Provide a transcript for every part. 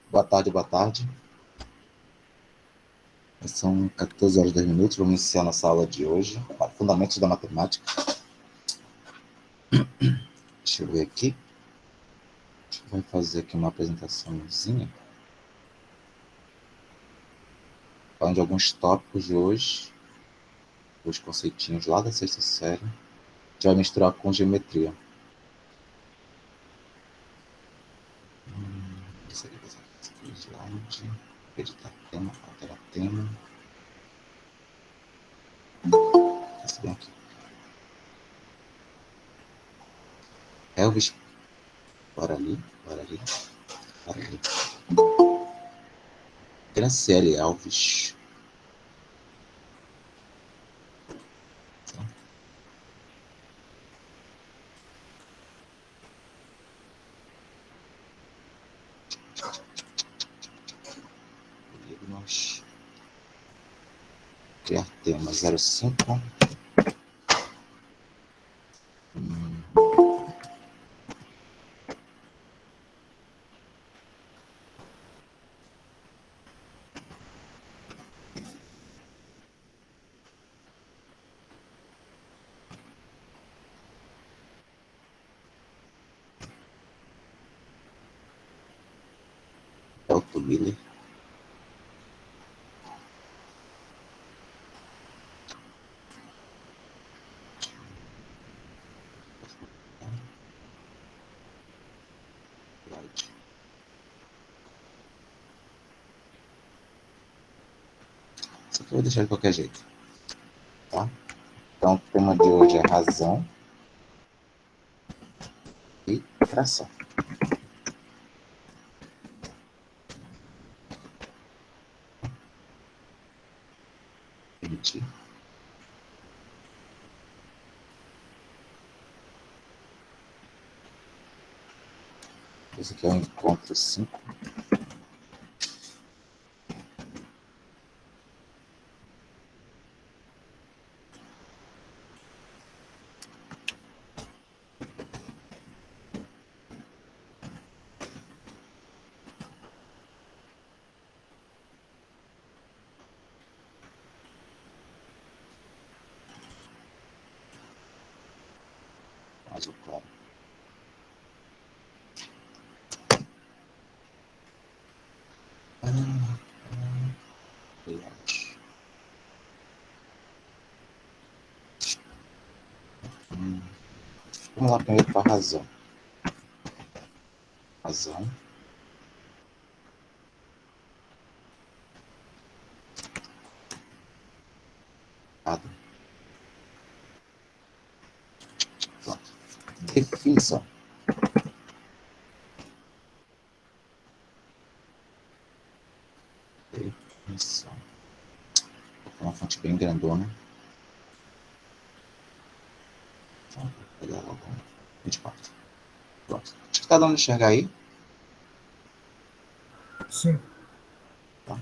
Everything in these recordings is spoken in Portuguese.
Boa tarde, boa tarde. São 14 horas e 10 minutos. Vamos iniciar nossa aula de hoje. Fundamentos da matemática. Deixa eu ver aqui. A gente vai fazer aqui uma apresentaçãozinha. Falando de alguns tópicos de hoje. Os conceitinhos lá da sexta série. A gente vai misturar com geometria. Isso aqui, slide. Editar tema, alterar tema. Esse bem aqui. Elvis, para ali. Graciele Alves. Nós criar tema 05. Elton Miller. Isso aqui eu vou deixar de qualquer jeito. Tá? Então, o tema de hoje é razão e fração. Permitir. Esse aqui é o encontro 5. Mais o claro. Layout. Vamos lá primeiro para a razão. Razão. Pronto. Definição. Definição. Vou colocar uma fonte bem grandona. Vou pegar logo 24. Pronto. Acho que tá dando de enxergar aí. Sim. Tá.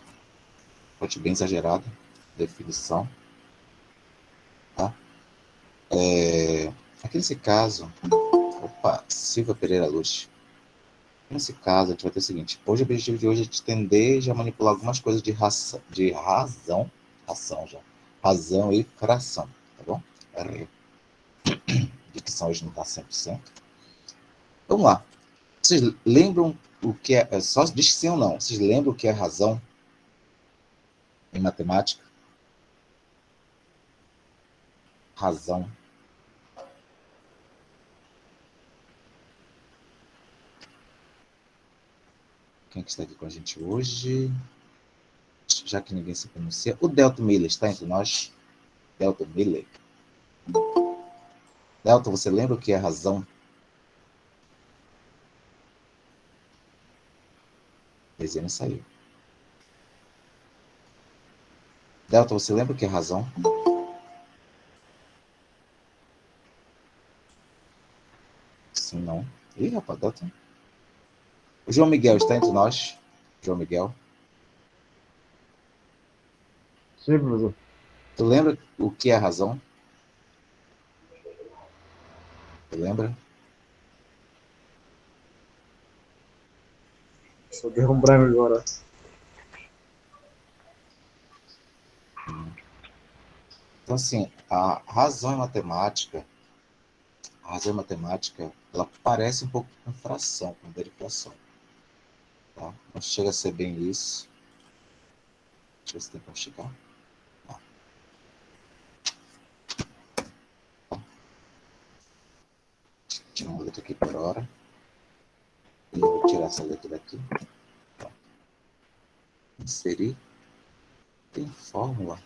Fonte bem exagerada. Definição. Tá? Aqui nesse caso, Silva Pereira Luz. Nesse caso, a gente vai ter o seguinte: hoje o objetivo de hoje é tender já a manipular algumas coisas de razão e fração, tá bom? Dicção hoje não está 100%. Vamos lá. Vocês lembram o que é? Só diz sim ou não. Vocês lembram o que é razão em matemática? Razão. Quem que está aqui com a gente hoje? Já que ninguém se pronuncia. O Delton Miller está entre nós? Delton Miller. Delton, você lembra o que é razão? Desenho saiu. Delton, você lembra o que é razão? Sim, não. Ih, rapaz, Delton. O João Miguel está entre nós? João Miguel. Sim, professor. Tu lembra o que é razão? Tu lembra? Só deu um branco agora. Então, assim, a razão em matemática, ela parece um pouco com fração, com derivação. Tá? Não chega a ser bem isso. Deixa eu ver se tem como chegar. Tinha uma letra aqui por hora. E eu vou tirar essa letra daqui. Tá. Inserir. Tem fórmula.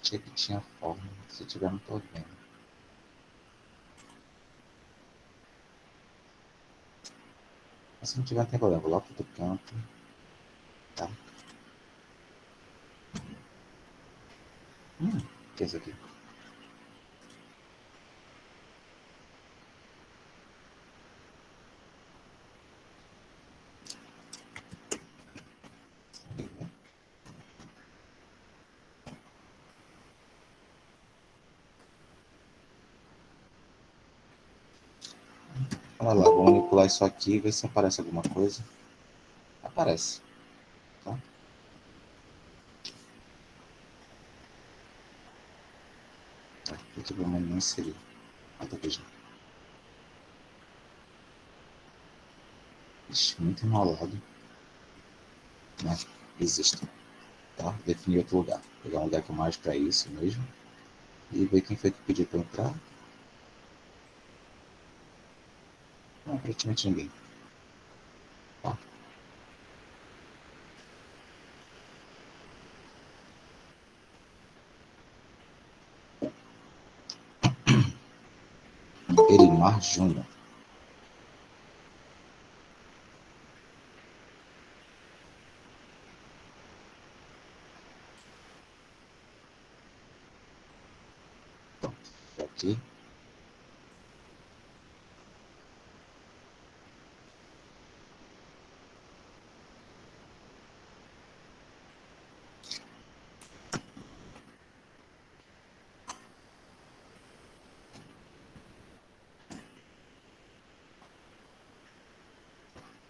Achei que tinha fórmula. Se tiver, não estou vendo. Mas se não tiver, não tem problema. Coloco do canto. Tá? O que é isso aqui? Olha lá, vou manipular isso aqui e ver se aparece alguma coisa. Aparece. Tá? Aqui eu vou inserir. Tá aqui já. Ixi, muito enrolado. Mas existe. Tá? Definir outro lugar. Pegar um lugar que é mais para isso mesmo. E ver quem foi que pediu para entrar. Não, praticamente ninguém. Tá? Elimar Júnior. Aqui.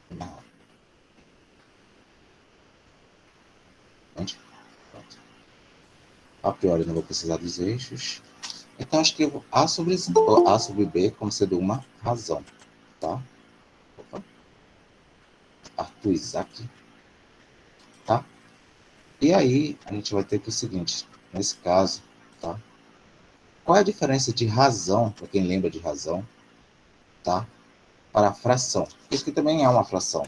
Não. Onde? Pronto. A priori não vou precisar dos eixos. Então acho que eu vou A sobre B como sendo uma razão. Tá? Opa. Arthur Isaac. Tá? E aí a gente vai ter que o seguinte. Nesse caso, tá? Qual é a diferença de razão, para quem lembra de razão, tá? Para fração? Isso que também é uma fração.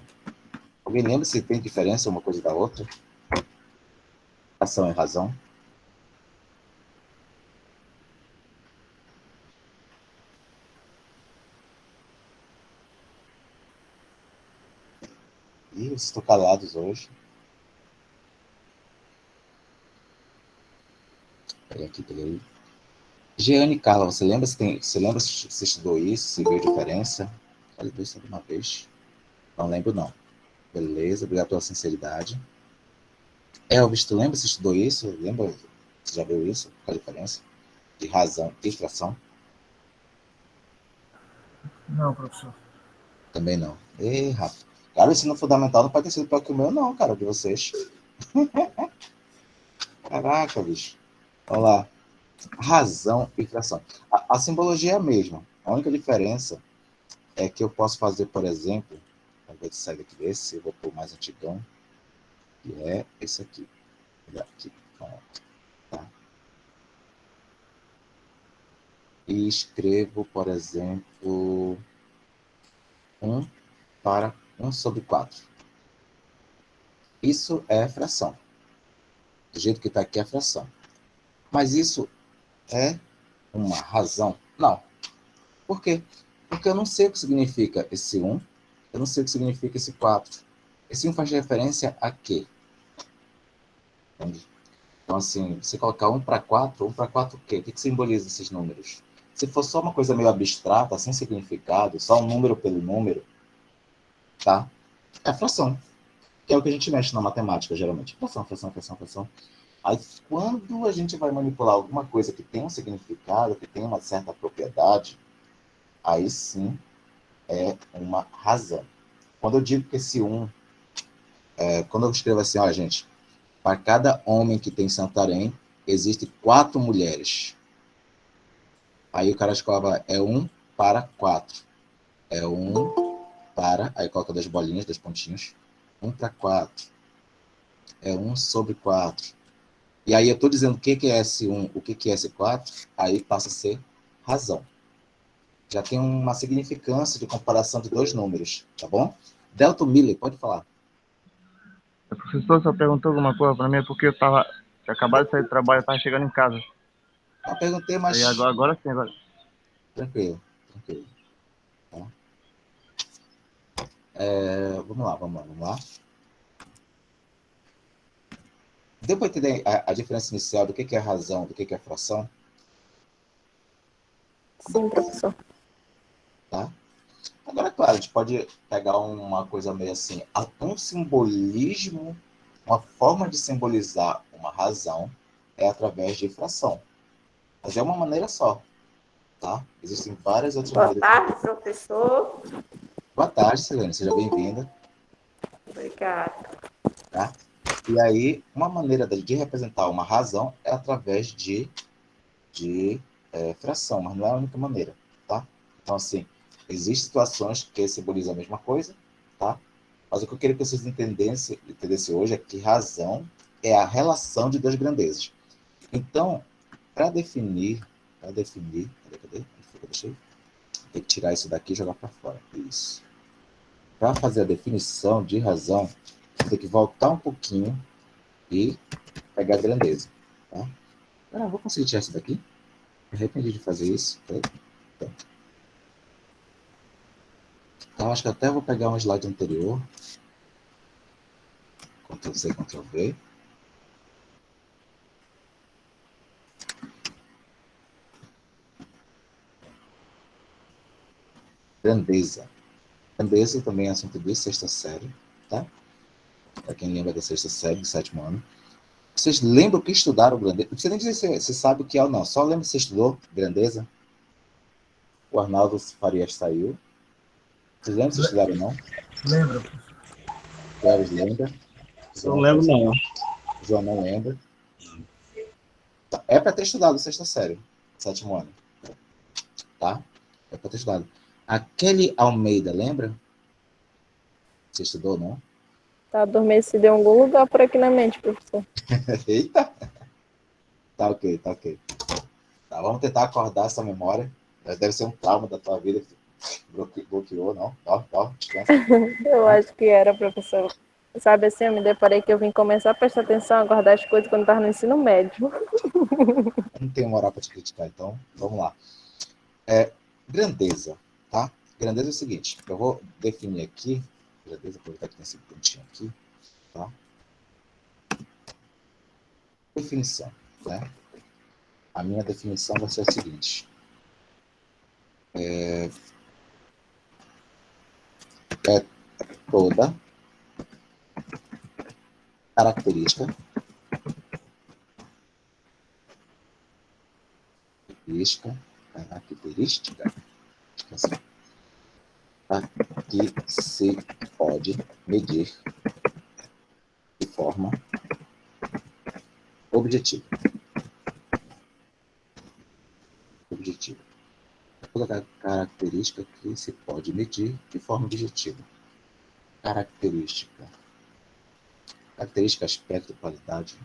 Alguém lembra se tem diferença uma coisa da outra? Fração e razão? Ih, vocês estão calados hoje. Peraí aqui, peraí. Jeane e Carla, você lembra se estudou isso, se viu diferença? Falei isso de uma vez. Não lembro, não. Beleza, obrigado pela sinceridade. Elvis, tu lembra se estudou isso? Lembra? Você já viu isso? Qual a diferença de razão e fração? Não, professor. Também não. Ei, rapaz. Cara, o ensino fundamental não pode ter sido pior que o meu, não, cara, de vocês. Caraca, bicho. Vamos lá. Razão e fração. A simbologia é a mesma. A única diferença é que eu posso fazer, por exemplo, ao invés de sair daqui desse, eu vou pôr mais antigão, que é esse aqui. Aqui. Pronto. Tá? E escrevo, por exemplo, 1 para 1 sobre 4. Isso é fração. Do jeito que está aqui é fração. Mas isso é uma razão? Não. Por quê? Porque eu não sei o que significa esse 1, eu não sei o que significa esse 4. Esse 1 faz referência a quê? Entende? Então, assim, você colocar 1 para 4, 1 para 4 o quê? O que simboliza esses números? Se for só uma coisa meio abstrata, sem significado, só um número pelo número, tá? É fração, que é o que a gente mexe na matemática, geralmente. Fração, fração, fração, fração. Aí, quando a gente vai manipular alguma coisa que tem um significado, que tem uma certa propriedade, aí sim é uma razão. Quando eu digo que esse 1, quando eu escrevo assim, ó, gente, para cada homem que tem em Santarém, existem 4 mulheres. Aí o cara escova, é 1 para 4. É 1 para, aí coloca 2 bolinhas, 2 pontinhos. 1 para 4. É 1 sobre 4. E aí eu estou dizendo o que é S1, o que é S4, aí passa a ser razão. Já tem uma significância de comparação de 2 números, tá bom? Delton Miller, pode falar. O professor só perguntou alguma coisa para mim porque eu tinha acabado de sair do trabalho, eu estava chegando em casa. Eu perguntei, Aí mas agora sim, agora. tranquilo, tranquilo. Tá? Vamos lá. Deu para entender a diferença inicial do que é razão, do que é fração? Sim, professor. Tá? Agora, claro, a gente pode pegar uma coisa meio assim, um simbolismo, uma forma de simbolizar uma razão é através de fração. Mas é uma maneira só, tá? Existem várias outras Boa maneiras. tarde, professor. Boa tarde, Silene, seja bem-vinda. Obrigada. Tá? E aí, uma maneira de representar uma razão é através de fração, mas não é a única maneira, tá? Então, assim, existem situações que simbolizam a mesma coisa, tá? Mas o que eu queria que vocês entendessem hoje é que razão é a relação de 2 grandezas. Então, para definir, cadê? Tem que tirar isso daqui e jogar para fora. Isso. Para fazer a definição de razão, você tem que voltar um pouquinho e pegar a grandeza, tá? Vou conseguir tirar isso daqui? Me arrependi de fazer isso. Então, acho que até vou pegar um slide anterior. Ctrl+C, Ctrl+V. Grandeza. Grandeza também é assunto de sexta série, tá? Para quem lembra da sexta série, do 7º ano. Vocês lembram que estudaram grandeza? Não precisa nem dizer se você sabe o que é ou não. Só lembra que você estudou grandeza. O Arnaldo Farias saiu. Vocês lembram se estudaram ou não? Lembra? Cleves lembra. Não lembro, não. João não lembra. É para ter estudado sexta série, 7º ano. Tá? É para ter estudado. Aquele Almeida, lembra? Você estudou, não? Tá adormecido em algum lugar por aqui na mente, professor. Eita! Tá ok, tá ok. Tá, vamos tentar acordar essa memória. Deve ser um trauma da tua vida que bloqueou, não? Ó, descansa. Eu acho que era, professor. Sabe assim, eu me deparei que eu vim começar a prestar atenção, a guardar as coisas quando estava no ensino médio. Eu não tenho moral para te criticar, então vamos lá. Grandeza, tá? Grandeza é o seguinte, eu vou definir aqui, grandeza, aproveitar que tem esse pontinho aqui, tá? Definição, né? A minha definição vai ser a seguinte. É toda característica que se pode medir de forma objetiva. Toda característica que se pode medir de forma objetiva. Característica, aspecto, qualidade.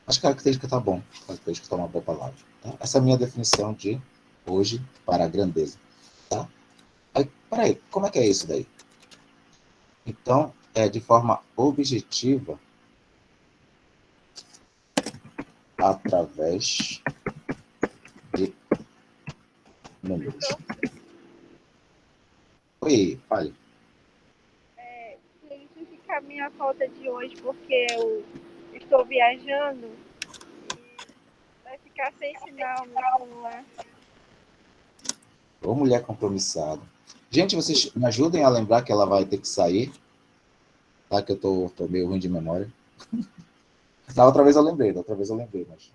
Acho que característica tá bom. Característica tá uma boa palavra. Tá? Essa é a minha definição de hoje para a grandeza. Tá? Aí, peraí, como é que é isso daí? Então, é de forma objetiva através de números. Oi, fale. Justificar minha falta de hoje porque eu estou viajando e vai ficar sem sinal no celular. Ô, mulher compromissada. Gente, vocês me ajudem a lembrar que ela vai ter que sair. Tá? Que eu tô meio ruim de memória. Da outra vez eu lembrei, mas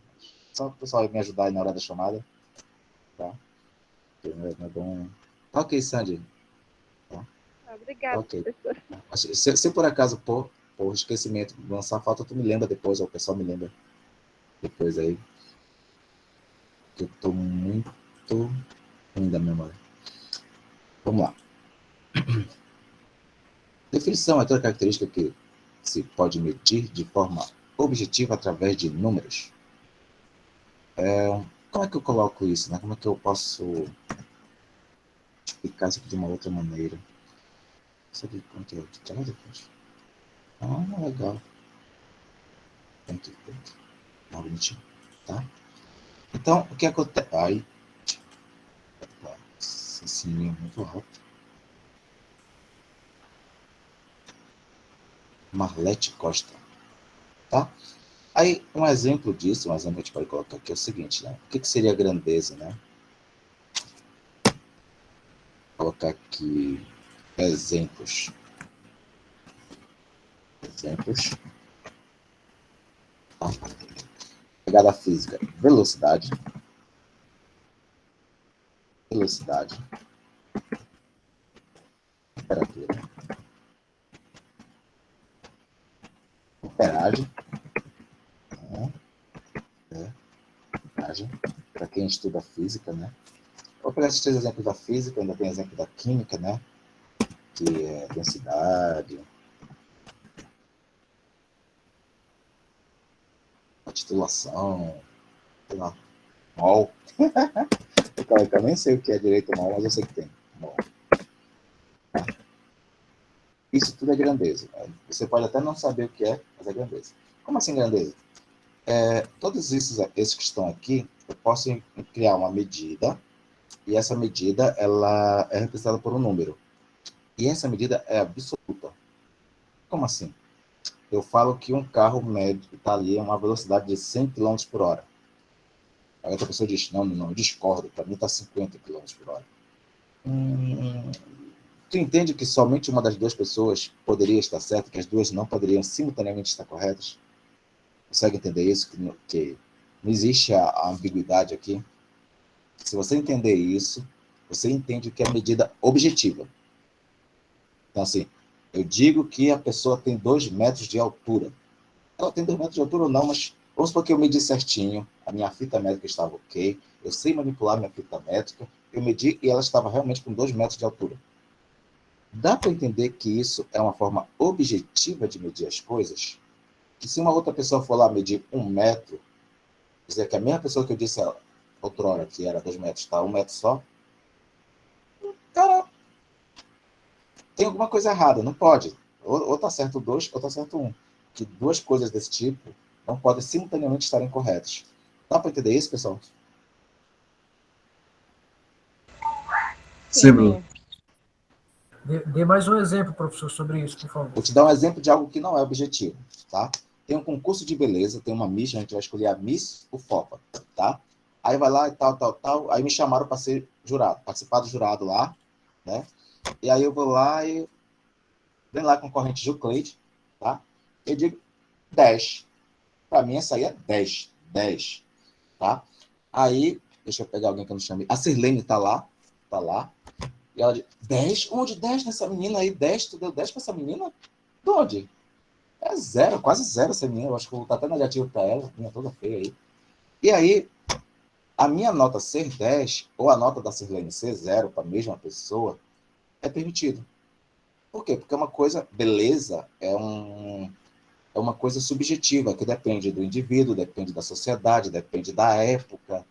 Só para o pessoal me ajudar aí na hora da chamada. Tá? Não é bom. Tá ok, Sandy. Tá? Obrigada, Ok. professor. Se por acaso por esquecimento lançar falta, tu me lembra depois, ou o pessoal me lembra depois aí. Que eu tô muito ruim da memória. Vamos lá. Definição é toda característica que se pode medir de forma objetiva através de números. Como é que eu coloco isso, né? Como é que eu posso explicar isso aqui de uma outra maneira? Isso aqui, conteúdo. Tela depois. Ah, legal. Tem. Ah, bonitinho. Tá? Então, o que acontece? Ai, esse sininho é muito alto. Marlete Costa. Tá? Aí, um exemplo disso, um exemplo que a gente pode colocar aqui é o seguinte, né? O que seria grandeza, né? Vou colocar aqui exemplos. Tá? Pegada física. Velocidade. Temperatura. Amperagem. Para quem estuda física, né? Vou pegar esses 3 exemplos da física, ainda tem exemplo da química, né? Que é densidade, a titulação, sei lá, mol. Eu nem sei o que é direito mol, mas eu sei que tem mol. Isso tudo é grandeza. Né? Você pode até não saber o que é, mas é grandeza. Como assim grandeza? Todos esses que estão aqui, eu posso criar uma medida, e essa medida ela é representada por um número. E essa medida é absoluta. Como assim? Eu falo que um carro médio está ali a uma velocidade de 100 km por hora. Aí outra pessoa diz, não, eu discordo, para mim está 50 km por hora. Tu entende que somente uma das duas pessoas poderia estar certa, que as duas não poderiam simultaneamente estar corretas? Consegue entender isso? Que não existe a ambiguidade aqui? Se você entender isso, você entende o que é medida objetiva. Então, assim, eu digo que a pessoa tem 2 metros de altura. Ela tem 2 metros de altura ou não, mas vamos supor que eu medi certinho, a minha fita métrica estava ok, eu sei manipular minha fita métrica, eu medi e ela estava realmente com 2 metros de altura. Dá para entender que isso é uma forma objetiva de medir as coisas? Que se uma outra pessoa for lá medir 1 metro, dizer que a mesma pessoa que eu disse outrora, que era 2 metros, está 1 metro só, cara, tem alguma coisa errada, não pode. Ou está certo 2, ou está certo 1. Que 2 coisas desse tipo não podem simultaneamente estarem corretas. Dá para entender isso, pessoal? Sim, Bruno. Dê mais um exemplo, professor, sobre isso, por favor. Vou te dar um exemplo de algo que não é objetivo, tá? Tem um concurso de beleza, tem uma Miss, a gente vai escolher a Miss UFOPA, tá? Aí vai lá e tal. Aí me chamaram para ser jurado, participar do jurado lá, né? E aí eu vou lá e vem lá concorrente Jucleide, tá? Eu digo 10. Para mim, essa aí é 10, tá? Aí, deixa eu pegar alguém que eu não chamei. A Sirlene tá lá. E ela diz, 10? Onde 10 nessa menina aí? 10? Tu deu 10 para essa menina? De onde? É 0, quase 0 essa menina. Eu acho que vou botar até negativo para ela. Minha toda feia aí. E aí, a minha nota ser 10, ou a nota da Sirlene ser 0 para a mesma pessoa, é permitido. Por quê? Porque é uma coisa, beleza, é uma coisa subjetiva, que depende do indivíduo, depende da sociedade, depende da época.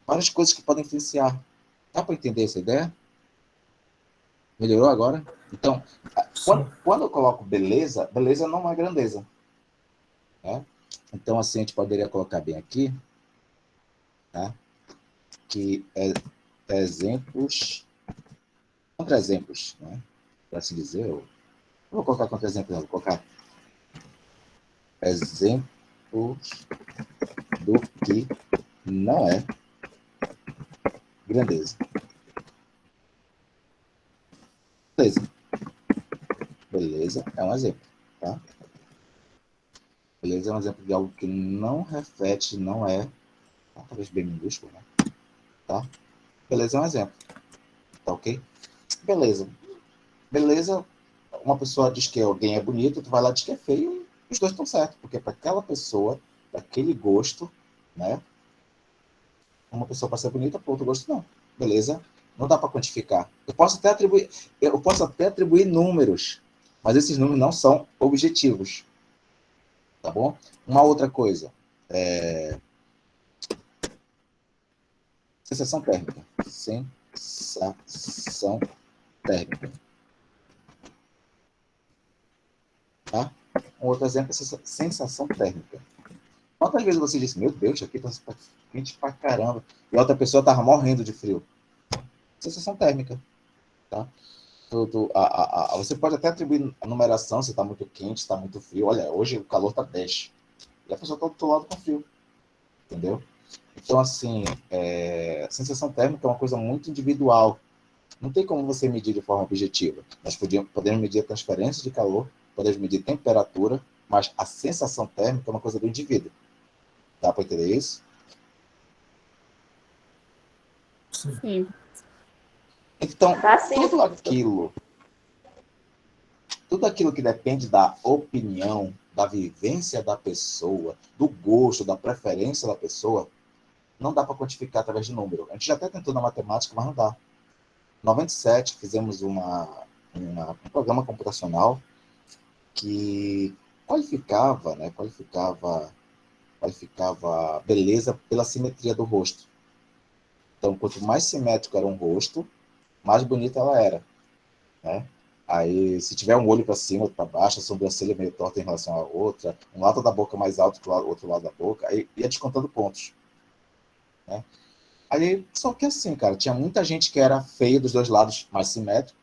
Várias coisas que podem influenciar. Dá para entender essa ideia? Melhorou agora? Então, quando eu coloco beleza, beleza não é grandeza. Né? Então, assim, a gente poderia colocar bem aqui, tá? Que exemplos, contra-exemplos, né? Para assim dizer, eu não vou colocar contra-exemplos, não, vou colocar exemplos do que não é grandeza. Beleza é um exemplo, tá? Beleza é um exemplo de algo que não reflete, não é tá? Talvez bem minúsculo, né? Tá? Beleza é um exemplo. Tá ok? Beleza. Beleza, uma pessoa diz que alguém é bonito, tu vai lá e diz que é feio, e os dois estão certos, porque para aquela pessoa, para aquele gosto, né? Uma pessoa para ser bonita, para outro gosto não. Beleza? Não dá para quantificar. Eu posso até atribuir números, mas esses números não são objetivos. Tá bom? Uma outra coisa. Sensação térmica. Sensação térmica. Tá? Um outro exemplo é sensação térmica. Quantas vezes você disse, meu Deus, aqui tá quente pra caramba, e a outra pessoa tava morrendo de frio? Sensação térmica. Tá? Você pode até atribuir a numeração, se está muito quente, se está muito frio. Olha, hoje o calor está 10. E a pessoa está do outro lado com frio. Entendeu? Então, assim, sensação térmica é uma coisa muito individual. Não tem como você medir de forma objetiva. Nós podemos medir a transferência de calor, podemos medir temperatura, mas a sensação térmica é uma coisa do indivíduo. Dá para entender isso? Sim. Então, Dá sim. tudo aquilo que depende da opinião, da vivência da pessoa, do gosto, da preferência da pessoa, não dá para quantificar através de número. A gente já até tentou na matemática, mas não dá. Em 97, fizemos um programa computacional que qualificava beleza pela simetria do rosto. Então, quanto mais simétrico era um rosto, mais bonita ela era, né? Aí, se tiver um olho para cima, outro para baixo, a sobrancelha meio torta em relação à outra, um lado da boca mais alto que o outro lado da boca, aí ia descontando pontos, né? Aí, só que assim, cara, tinha muita gente que era feia dos dois lados mais simétrico,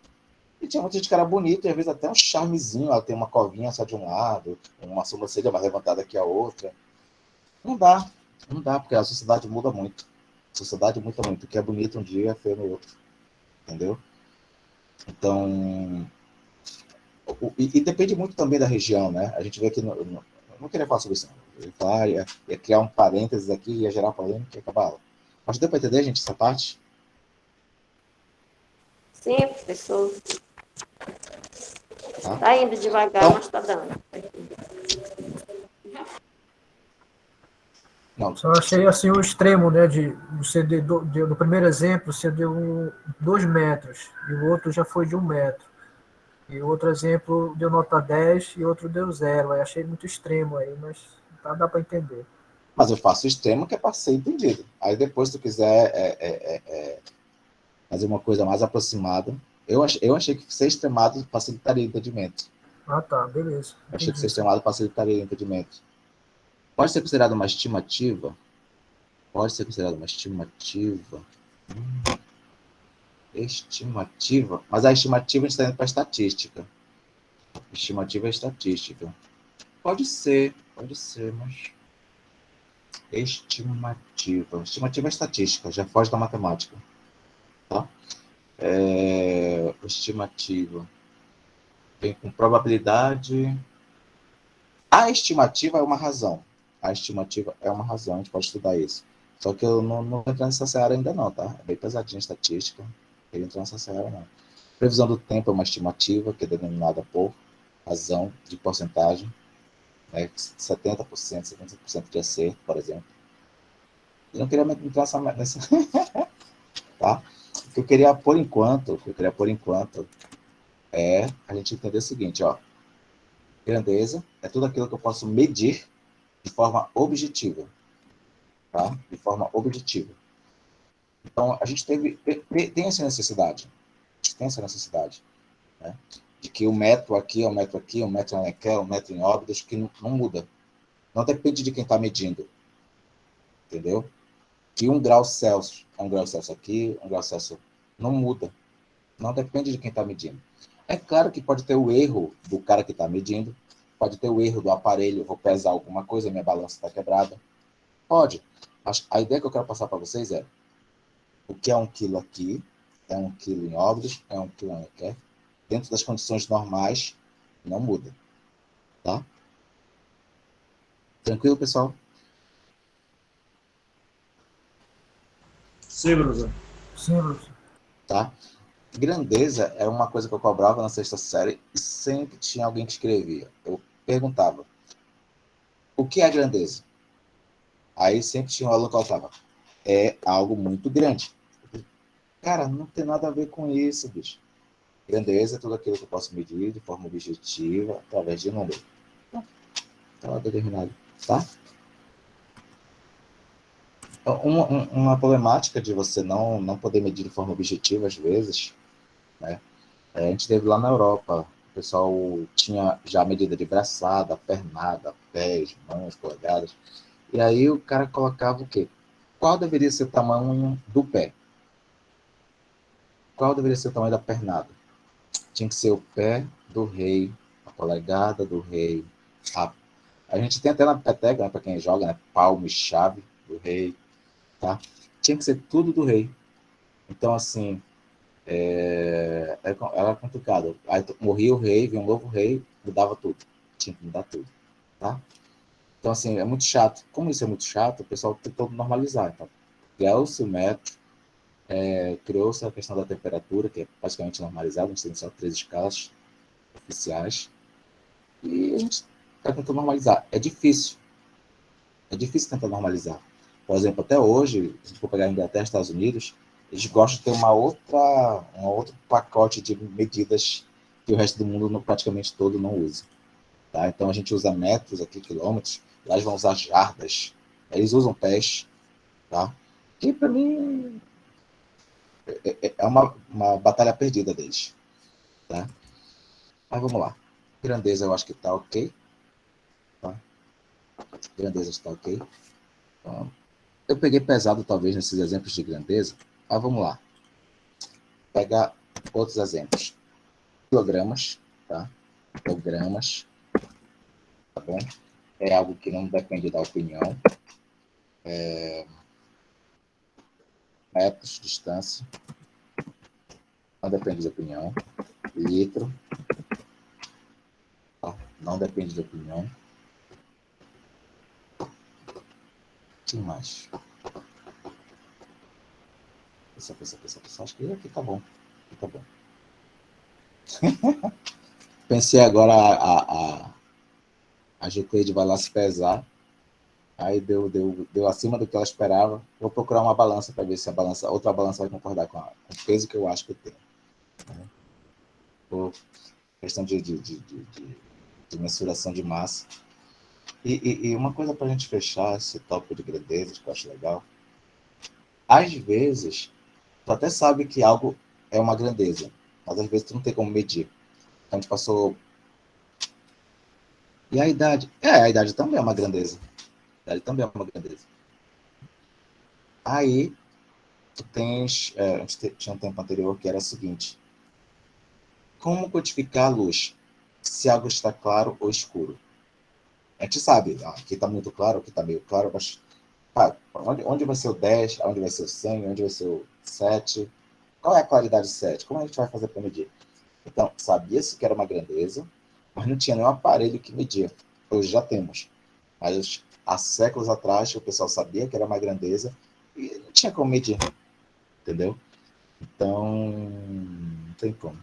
e tinha muita gente que era bonita, e às vezes até um charmezinho, ela tem uma covinha só de um lado, uma sobrancelha mais levantada que a outra. Não dá, não dá, porque a sociedade muda muito. A sociedade muda muito. O que é bonito um dia é feio no outro. Entendeu? Então, e depende muito também da região, né? A gente vê que não queria falar sobre isso, não. Eu ia falar, ia criar um parênteses aqui, ia gerar polêmica e acabar a aula. Mas deu para entender, gente, essa parte? Sim, professor. Tá? Tá indo devagar, Então, mas tá dando. não, Só achei assim o extremo, né? Você do primeiro exemplo, você deu 2 metros, e o outro já foi de 1 metro. E o outro exemplo deu nota 10 e outro deu 0. Aí achei muito extremo aí, mas dá para entender. mas eu faço o extremo que é para ser entendido. Aí depois, se tu quiser fazer uma coisa mais aproximada, eu achei que ser extremado facilitaria o entendimento. Ah, tá, beleza. Achei que Entendi. ser extremado facilitaria o entendimento. Pode ser considerado uma estimativa? Pode ser considerado uma estimativa. Estimativa. Mas a estimativa a gente está indo para a estatística. Estimativa é estatística. Pode ser, mas. Estimativa. Estimativa é estatística, já foge da matemática. Tá? Estimativa. Vem com probabilidade. A estimativa é uma razão. A estimativa é uma razão, a gente pode estudar isso. Só que eu não vou entrar nessa seara ainda não, tá? É bem pesadinha a estatística. Não queria entrar nessa seara, não. Previsão do tempo é uma estimativa, que é denominada por razão de porcentagem. Né? 70%, 70% de acerto, por exemplo. Eu não queria entrar nessa... tá? O que eu queria, por enquanto, é a gente entender o seguinte, ó. Grandeza é tudo aquilo que eu posso medir de forma objetiva. Tá? De forma objetiva. Então, a gente tem essa necessidade. A gente tem essa necessidade. Né? De que o metro aqui é o metro aqui, o metro em Equer, o metro em Óbidos, que não muda. Não depende de quem está medindo. Entendeu? Que 1 grau Celsius é 1 grau Celsius aqui, 1 grau Celsius não muda. Não depende de quem está medindo. É claro que pode ter o erro do cara que está medindo, pode ter o erro do aparelho, eu vou pesar alguma coisa, minha balança está quebrada. Pode. Mas a ideia que eu quero passar para vocês é o que é 1 quilo aqui, é 1 quilo em Óbidos, é 1 quilo em Equer. Dentro das condições normais, não muda. Tá? Tranquilo, pessoal? Sim, professor. Sim, professor. Tá? Grandeza era uma coisa que eu cobrava na sexta série e sempre tinha alguém que escrevia. Eu perguntava, o que é grandeza? Aí sempre tinha um aluno que colocava, é algo muito grande. Cara, não tem nada a ver com isso, bicho. Grandeza é tudo aquilo que eu posso medir de forma objetiva, através de número. Tá determinado, tá? Uma problemática de você não poder medir de forma objetiva, às vezes, né? A gente teve lá na Europa, o pessoal tinha já medida de braçada, pernada, pés, mãos, polegadas. E aí o cara colocava o quê? Qual deveria ser o tamanho do pé? Qual deveria ser o tamanho da pernada? Tinha que ser o pé do rei, a polegada do rei. A gente tem até na peteca, né, para quem joga, né, palmo e chave do rei. Tá? Tinha que ser tudo do rei. Então, assim, era complicado. Aí morria o rei, vinha um novo rei, mudava tudo. Tinha que mudar tudo. Tá? Então, assim, é muito chato. Como isso é muito chato, o pessoal tentou normalizar. Então, criou-se o metro, criou-se a questão da temperatura, que é praticamente normalizada, a gente tem só 3 escalas oficiais, e a gente está tentando normalizar. É difícil tentar normalizar. Por exemplo, até hoje, se a gente for pegar a Inglaterra e Estados Unidos, eles gostam de ter um outro pacote de medidas que o resto do mundo praticamente todo não usa. Tá? Então a gente usa metros aqui, quilômetros, lá eles vão usar jardas, eles usam pés, tá? Que para mim é uma batalha perdida deles. Tá? Mas vamos lá. Grandeza eu acho que está ok. Tá? Grandeza está ok. Então, eu peguei pesado talvez nesses exemplos de grandeza, mas vamos lá. Pegar outros exemplos. Kilogramas, tá? Kilogramas, tá bom? É algo que não depende da opinião. Metros, distância, não depende de opinião. Litro, tá? Não depende de opinião. O que mais? Pensa. Acho que aqui tá bom. Aqui tá bom. Pensei agora a Gcleide vai lá se pesar. Aí deu acima do que ela esperava. Vou procurar uma balança para ver se outra balança vai concordar com o peso que eu acho que eu tenho. Né? Por questão de mensuração de massa. E uma coisa para a gente fechar esse tópico de grandeza, que eu acho legal. Às vezes, tu até sabe que algo é uma grandeza, mas às vezes tu não tem como medir. Então, a gente passou. E a idade? A idade também é uma grandeza. A idade também é uma grandeza. Aí, tu tens. A gente tinha um tempo anterior que era o seguinte: como codificar a luz? Se algo está claro ou escuro? A gente sabe, aqui está muito claro, aqui está meio claro, mas onde vai ser o 10, onde vai ser o 100, onde vai ser o 7? Qual é a claridade 7? Como a gente vai fazer para medir? Então, sabia-se que era uma grandeza, mas não tinha nenhum aparelho que media. Hoje já temos. Mas há séculos atrás, o pessoal sabia que era uma grandeza e não tinha como medir. Entendeu? Então, não tem como.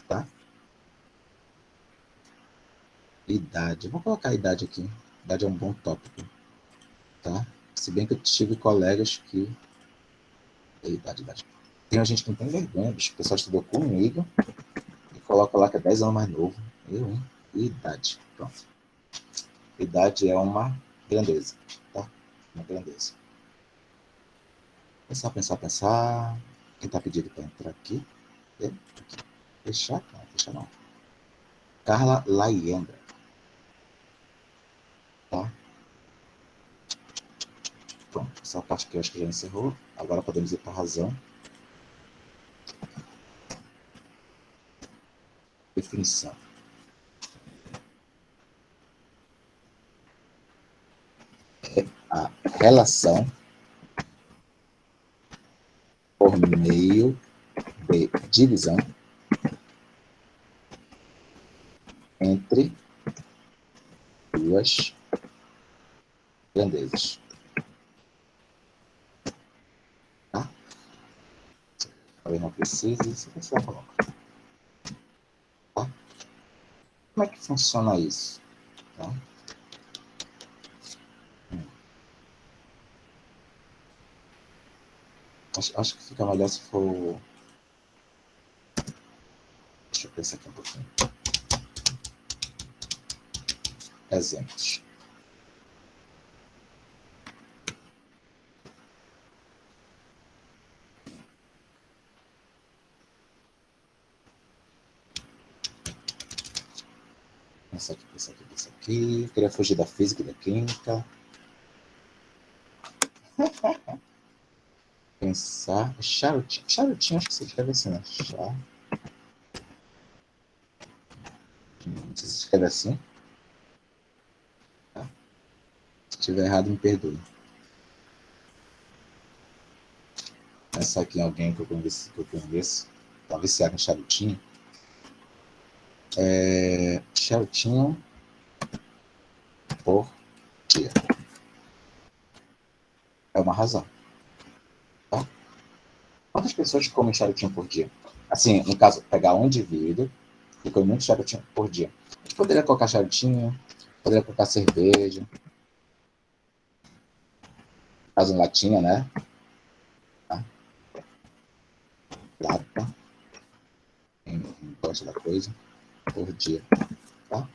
Tá? Idade. Vou colocar a idade aqui. Idade é um bom tópico. Tá? Se bem que eu tive colegas que... Idade. Tem gente que não tem vergonha, bicho. O pessoal estudou comigo e coloca lá que é 10 anos mais novo. Eu, hein? Idade. Pronto. Idade é uma grandeza. Tá? Uma grandeza. Pensar. Quem tá pedindo para entrar aqui? Fechar? Não, fechar não. Carla Laienda. Tá? Pronto, essa parte aqui eu acho que já encerrou. Agora podemos ir para a razão. Definição. É a relação por meio de divisão entre duas grandezas. Tá? Talvez não precise, isso que você vai colocar. Tá? Como é que funciona isso? Tá? Acho que fica melhor se for... Deixa eu pensar aqui um pouquinho. Exemplos. Pensa aqui. Queria fugir da física e da química. Pensar. Charutinho. Charutinho, acho que você escreve assim, né? Não sei se escreve assim. Tá? Se estiver errado, me perdoe. Pensar aqui em alguém que eu conheço. Tá viciado em charutinho. Charutinho por dia. É uma razão. Tá? Quantas pessoas comem charutinho por dia? Assim, no caso, pegar um indivíduo e comer muito charutinho por dia. A gente poderia colocar charutinho, poderia colocar cerveja, caso em latinha, né? Tá? Lata, em gosta da coisa, por dia. Tá?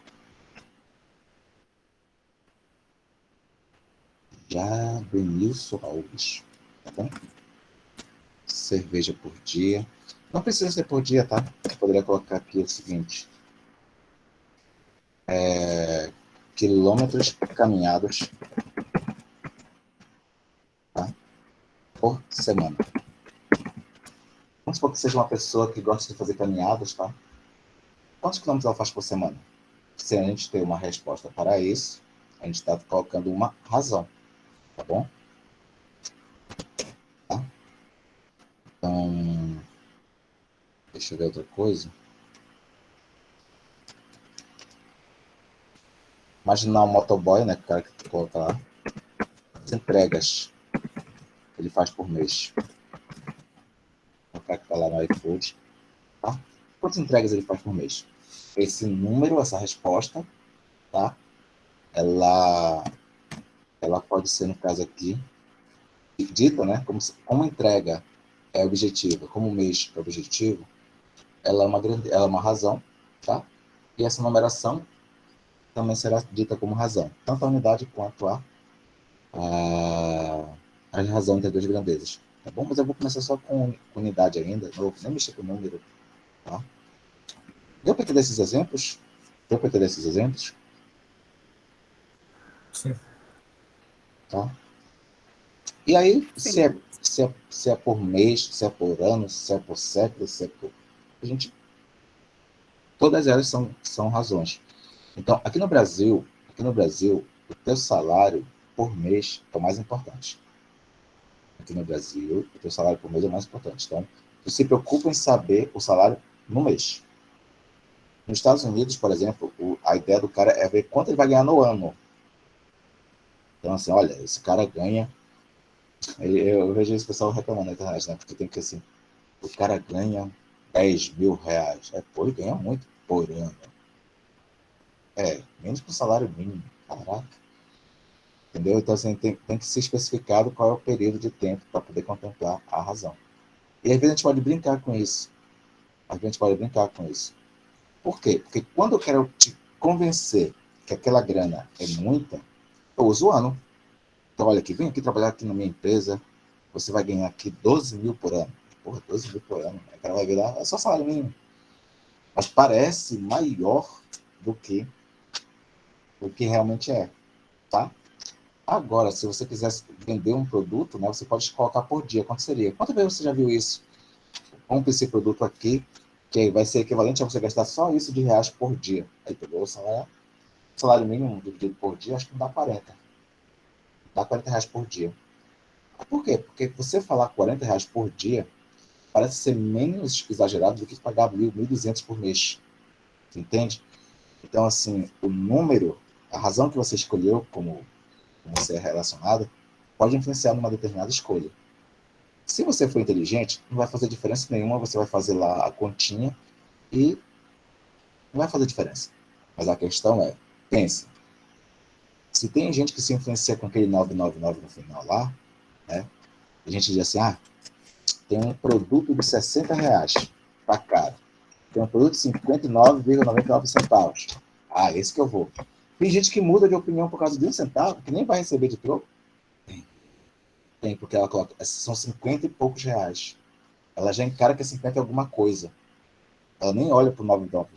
Já Denilson Alves. Tá bom? Cerveja por dia. Não precisa ser por dia, tá? Eu poderia colocar aqui o seguinte. Quilômetros caminhados, tá? Por semana. Vamos supor que seja uma pessoa que gosta de fazer caminhadas, tá? Quantos quilômetros ela faz por semana? Se a gente ter uma resposta para isso, a gente está colocando uma razão, tá bom? Tá? Então, deixa eu ver outra coisa. Imaginar um motoboy, né? O cara que coloca lá. As entregas que ele faz por mês. O cara que está lá no iFood. Tá? Quantas entregas ele faz por mês? Esse número, essa resposta, tá? Ela pode ser, no caso aqui, dita, né? Como entrega é objetivo, como mês é objetivo, ela é uma razão, tá? E essa numeração também será dita como razão, tanto a unidade quanto a razão entre as duas grandezas, tá bom? Mas eu vou começar só com unidade ainda, não vou nem mexer com o número, tá? Deu para entender esses exemplos? Sim. Tá? E aí, se é por mês, se é por ano, se é por século, se é por... Todas elas são razões. Então, aqui no Brasil, o teu salário por mês é o mais importante. Aqui no Brasil, o teu salário por mês é o mais importante. Então, tu se preocupa em saber o salário no mês. Nos Estados Unidos, por exemplo, a ideia do cara é ver quanto ele vai ganhar no ano. Então, assim, olha, esse cara ganha... Eu vejo esse pessoal reclamando na internet, né? Porque tem que, assim, o cara ganha 10 mil reais. Pô, ele ganha muito por ano. Menos que o salário mínimo. Caraca. Entendeu? Então, assim, tem que ser especificado qual é o período de tempo para poder contemplar a razão. E às vezes a gente pode brincar com isso. Por quê? Porque quando eu quero te convencer que aquela grana é muita, eu uso o ano. Então, olha aqui, vem aqui trabalhar aqui na minha empresa, você vai ganhar aqui 12 mil por ano. Porra, 12 mil por ano. O cara vai virar, é só salário mínimo. Mas parece maior do que o que realmente é, tá? Agora, se você quisesse vender um produto, né, você pode colocar por dia. Quanto seria? Quantas vezes você já viu isso? Compre esse produto aqui, que vai ser equivalente a você gastar só isso de reais por dia. Aí pegou o salário mínimo dividido por dia, acho que não dá 40. Dá 40 reais por dia. Por quê? Porque você falar 40 reais por dia parece ser menos exagerado do que pagar 1.200 por mês. Entende? Então, assim, o número, a razão que você escolheu como você é relacionado, pode influenciar numa determinada escolha. Se você for inteligente, não vai fazer diferença nenhuma, você vai fazer lá a continha e não vai fazer diferença. Mas a questão é, pense, se tem gente que se influencia com aquele 999 no final lá, né? A gente diz assim, tem um produto de R$ 60, tá caro. Tem um produto de 59,99 centavos. Esse que eu vou. Tem gente que muda de opinião por causa de um centavo, que nem vai receber de troco. Tem, porque ela coloca, são 50 e poucos reais. Ela já encara que é 50 é alguma coisa. Ela nem olha pro 99.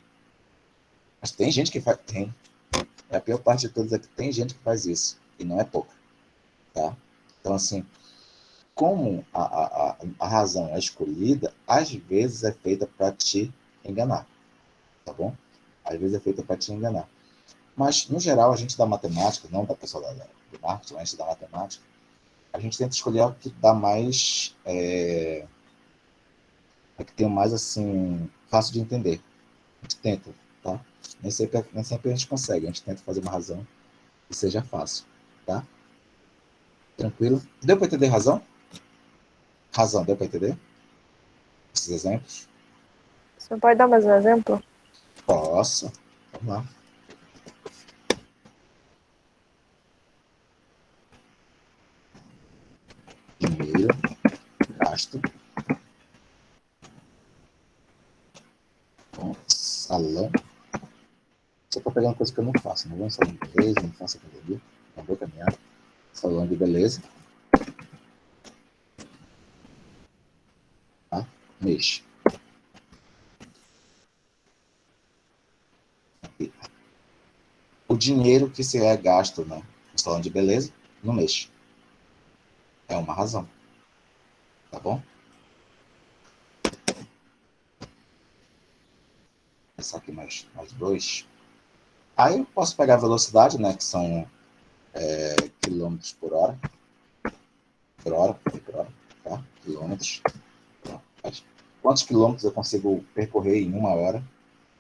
Mas tem gente que faz. Tem. A pior parte de todas é que tem gente que faz isso. E não é pouca. Tá? Então, assim, como a razão é escolhida, às vezes é feita para te enganar. Tá bom? Às vezes é feita para te enganar. Mas, no geral, a gente da matemática, não da pessoa do marketing, a gente da matemática, a gente tenta escolher algo que dá mais... que tem mais, assim, fácil de entender. A gente tenta, tá? Nem sempre a gente consegue. A gente tenta fazer uma razão que seja fácil, tá? Tranquilo? Deu para entender razão? Razão, deu para entender? Esses exemplos? Você pode dar mais um exemplo? Posso. Vamos lá. Dinheiro, gasto, com salão. Só estou pegando coisa que eu não faço. Não vou em salão de beleza, não faço academia, não vou caminhar. Salão de beleza. Tá? Mês. O dinheiro que se é gasto, né, no salão de beleza no mês. É uma razão. Tá bom? Vou pensar aqui mais dois. Aí eu posso pegar a velocidade, né, que são quilômetros por hora. Por hora, tá? Quilômetros. Quantos quilômetros eu consigo percorrer em uma hora,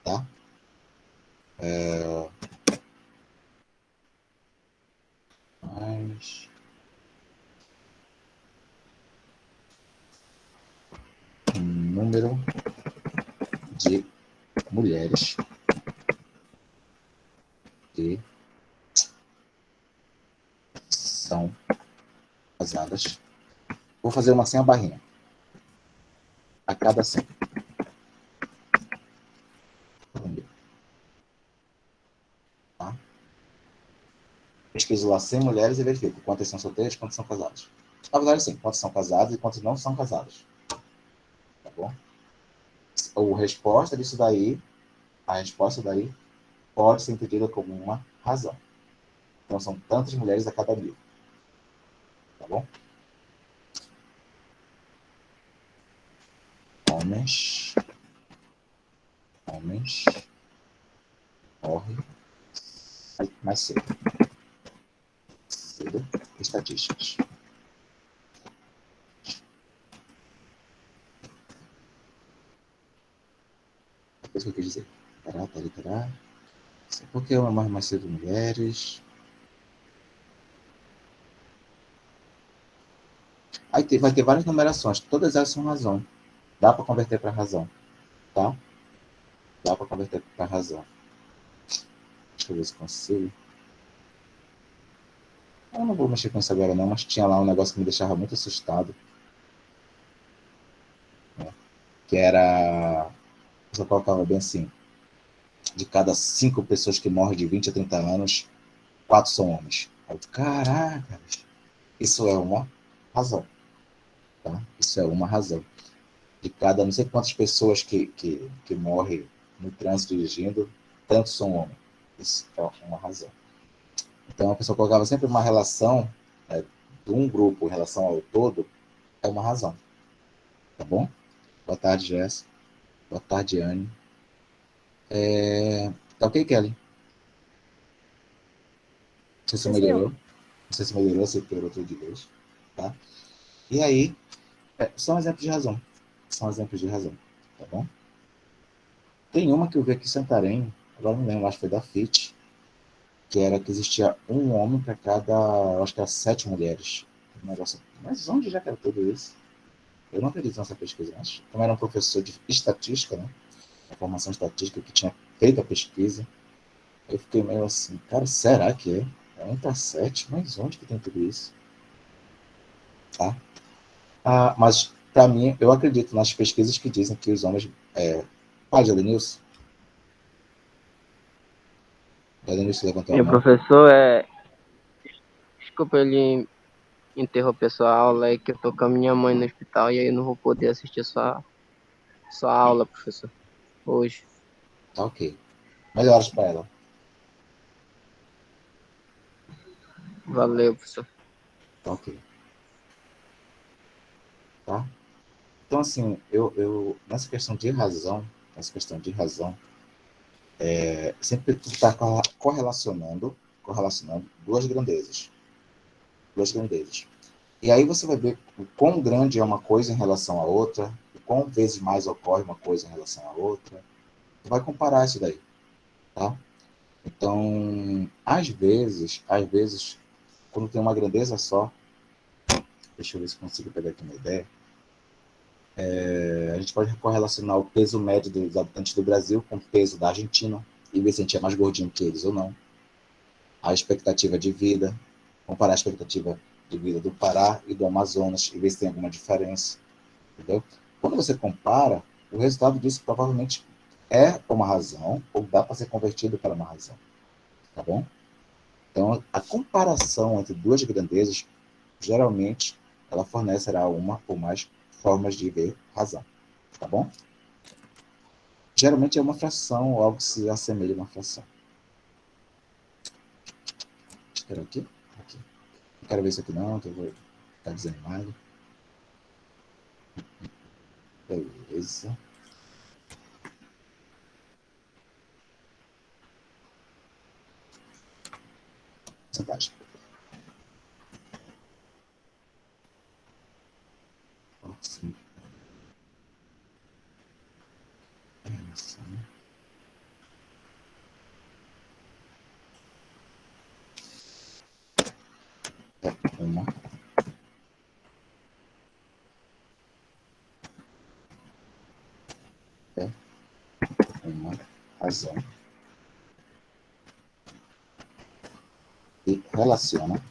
tá? Mais número de mulheres que são casadas. Vou fazer uma sem a barrinha. A cada 100. Tá? Pesquiso lá 100 mulheres e verifico quantas são solteiras e quantas são casadas. Na verdade, sim, quantas são casadas e quantas não são casadas. Tá bom? A resposta daí pode ser entendida como uma razão. Então, são tantas mulheres a cada 1000. Tá bom? Homens morrem mais cedo. Estatísticas. É isso que eu quis dizer. Tará. Por que morre mais cedo mulheres? Aí vai ter várias numerações. Todas elas são razão. Dá para converter para razão. Tá? Dá para converter para razão. Deixa eu ver se consigo. Eu não vou mexer com isso agora não, mas tinha lá um negócio que me deixava muito assustado. Que era... Eu só colocava bem assim. De cada 5 pessoas que morrem de 20 a 30 anos, 4 são homens. Aí, caraca, isso é uma razão. Tá? Isso é uma razão. De cada não sei quantas pessoas que morrem no trânsito dirigindo, tantos são homens. Isso é uma razão. Então, a pessoa colocava sempre uma relação de um grupo em relação ao todo, é uma razão. Tá bom? Boa tarde, Jéssica. Boa tarde, Anne. Tá ok, Kelly? Não sei se melhorou. Não sei se melhorou, se piorou tudo de vez. Tá? E aí, são exemplos de razão. São exemplos de razão. Tá bom? Tem uma que eu vi aqui em Santarém, agora não lembro, acho que foi da FIT, que era que existia um homem para cada, acho que era 7 mulheres. Um negócio, mas onde já que era tudo isso? Eu não acredito nessa pesquisa, mas como era um professor de estatística, né? A formação estatística que tinha feito a pesquisa, eu fiquei meio assim, cara, será que é? É 1/7? Mas onde que tem tudo isso? Tá? Mas, para mim, eu acredito nas pesquisas que dizem que os homens... Pode, Elenilson? Elenilson levantou a Meu mão. professor, desculpa ele interromper sua aula, é que eu tô com a minha mãe no hospital e aí eu não vou poder assistir sua aula, professor, hoje. Tá ok. Melhoras para ela. Valeu, professor. Tá ok. Tá? Então, assim, eu nessa questão de razão, sempre tu está correlacionando duas grandezas. E aí você vai ver o quão grande é uma coisa em relação à outra, o quão vezes mais ocorre uma coisa em relação à outra. Tu vai comparar isso daí, tá? Então, às vezes, quando tem uma grandeza só, deixa eu ver se consigo pegar aqui uma ideia, a gente pode correlacionar o peso médio dos habitantes do Brasil com o peso da Argentina, e ver se a gente é mais gordinho que eles ou não. A expectativa de vida, comparar a expectativa de vida do Pará e do Amazonas, e ver se tem alguma diferença, entendeu? Quando você compara, o resultado disso provavelmente é uma razão, ou dá para ser convertido para uma razão, tá bom? Então, a comparação entre duas grandezas, geralmente, ela fornecerá uma ou mais formas de ver razão, tá bom? Geralmente é uma fração, ou algo que se assemelha a uma fração. Espera aqui. Não quero ver isso aqui não, que eu vou ficar desanimado. Beleza. Porcentagem. Sim. Uma. Uma razão. E relaciona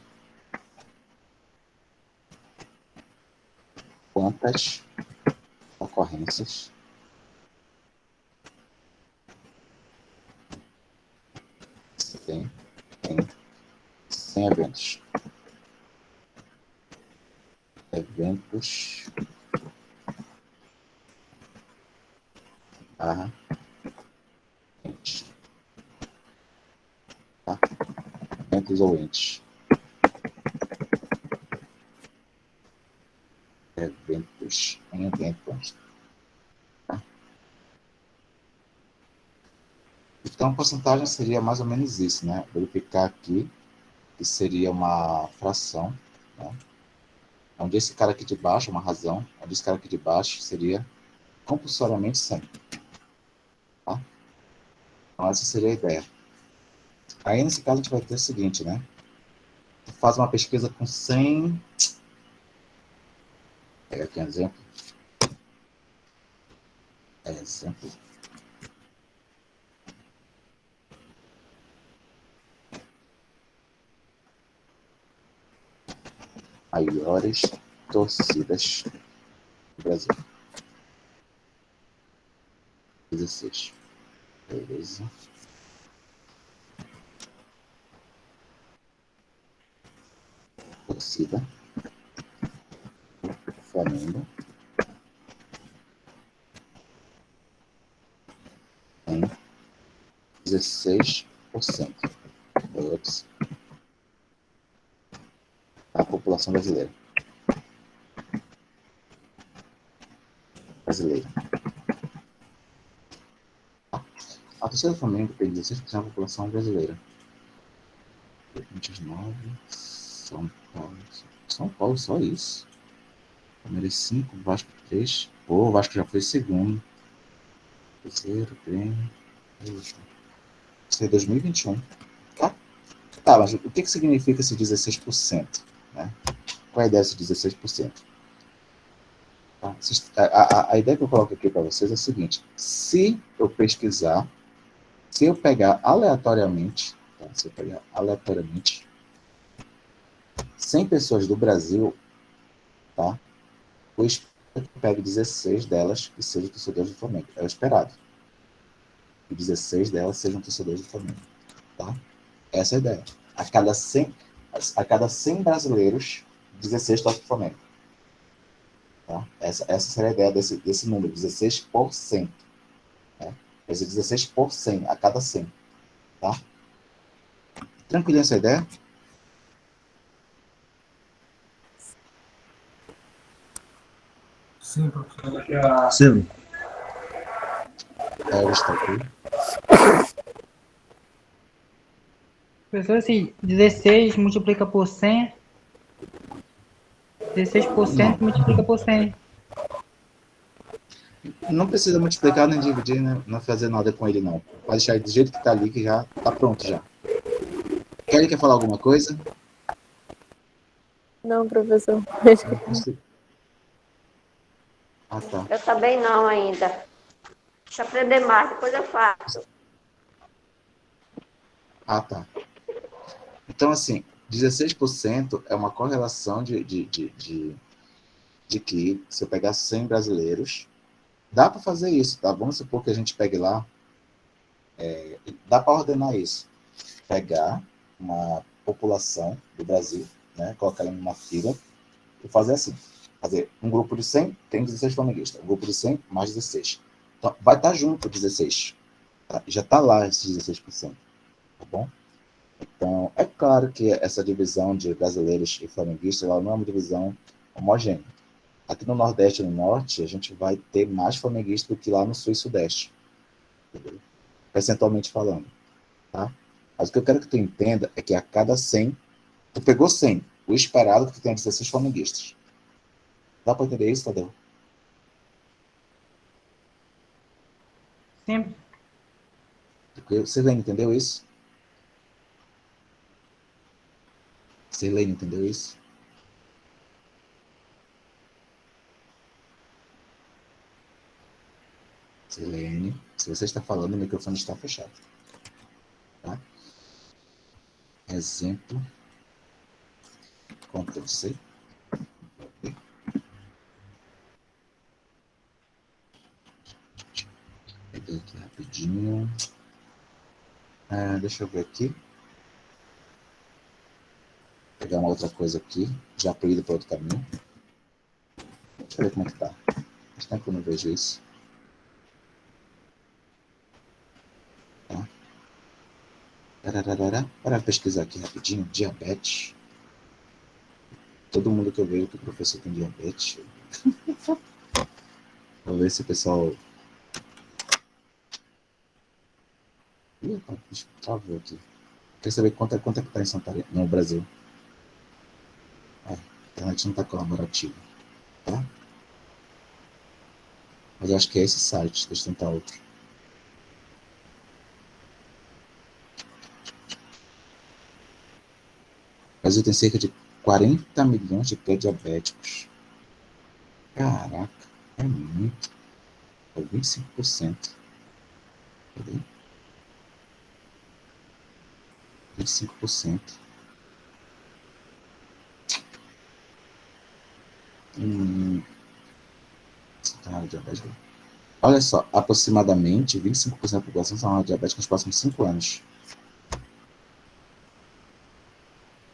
quantas ocorrências se tem em 100 eventos. Eventos barra entes. Tá? Eventos ou entes. Eventos em eventos. Tá? Então, a porcentagem seria mais ou menos isso, né? Verificar aqui que seria uma fração, né? Onde esse cara aqui de baixo, uma razão, onde esse cara aqui de baixo seria compulsoriamente 100. Tá? Então, essa seria a ideia. Aí, nesse caso, a gente vai ter o seguinte, né? Tu faz uma pesquisa com 100... Pega aqui um exemplo. Exemplo. Maiores torcidas do Brasil. 16. Beleza. Torcida. Flamengo. Em 16%. Todos. A população brasileira. A torcida do Flamengo tem 16% da população brasileira. 29, São Paulo. São Paulo, só isso. Palmeiras 5, Vasco 3. Pô, o Vasco já foi segundo. Terceiro, Grêmio. Isso é 2021. Tá, mas o que significa esse 16%? Né? Qual é a ideia desse 16%? Tá? Tá? A ideia que eu coloco aqui para vocês é a seguinte: se eu pesquisar, se eu pegar aleatoriamente, tá? Se eu pegar aleatoriamente 100 pessoas do Brasil, tá? Eu espero que eu pegue 16 delas que sejam torcedores do Flamengo. É o esperado. Que 16 delas sejam torcedores do Flamengo. Tá? Essa é a ideia. A cada 100 brasileiros, 16 torcem do Flamengo. Tá? Essa seria a ideia desse número, 16%. Né? Esse 16 por 100, a cada 100. Tá? Tranquilo essa ideia? Sim, professor. Sim. Está aqui. Professor, se 16 multiplica por 100, 16% multiplica por 100. Não precisa multiplicar nem dividir, né? Não fazer nada com ele, não. Pode deixar ele do jeito que está ali, que já está pronto já. Kelly quer falar alguma coisa? Não, professor. Ah, tá. Eu também não ainda. Deixa eu aprender mais, depois eu faço. Ah, tá. Então, assim, 16% é uma correlação de que, se eu pegar 100 brasileiros, dá para fazer isso, tá? Vamos supor que a gente pegue lá, dá para ordenar isso. Pegar uma população do Brasil, né? Colocar ela numa fila e fazer assim. Fazer um grupo de 100, tem 16 flamenguistas. Um grupo de 100, mais 16. Então, vai estar junto 16. Tá? Já está lá esses 16%. Tá bom? Então, é claro que essa divisão de brasileiros e flamenguistas, ela não é uma divisão homogênea. Aqui no Nordeste e no Norte, a gente vai ter mais flamenguistas do que lá no Sul e Sudeste. Entendeu? Percentualmente falando. Tá? Mas o que eu quero que tu entenda é que a cada 100, tu pegou 100. O esperado é que tu tenha 16 flamenguistas. Dá para entender isso, Tadeu? Sim. Sirlene, entendeu isso? Sirlene, entendeu isso? Sirlene, se você está falando, o microfone está fechado. Tá? Exemplo. Ctrl+C. Peguei aqui rapidinho. Deixa eu ver aqui. Vou pegar uma outra coisa aqui. Já para ir para outro caminho. Deixa eu ver como é que tá. Faz tempo que eu não vejo isso. Tá. Para pesquisar aqui rapidinho. Diabetes. Todo mundo que eu vejo que o professor tem diabetes. Vou ver se o pessoal... Ih, travou aqui. Quer saber quanto é que está em Santa Maria, no Brasil? A internet não está colaborativa, tá? Mas eu acho que é esse site, deixa eu tentar outro. O Brasil tem cerca de 40 milhões de pré-diabéticos. Caraca, é muito. É 25%. Cadê? 25%. Diabético. Olha só, aproximadamente 25% da população será diabética nos próximos 5 anos.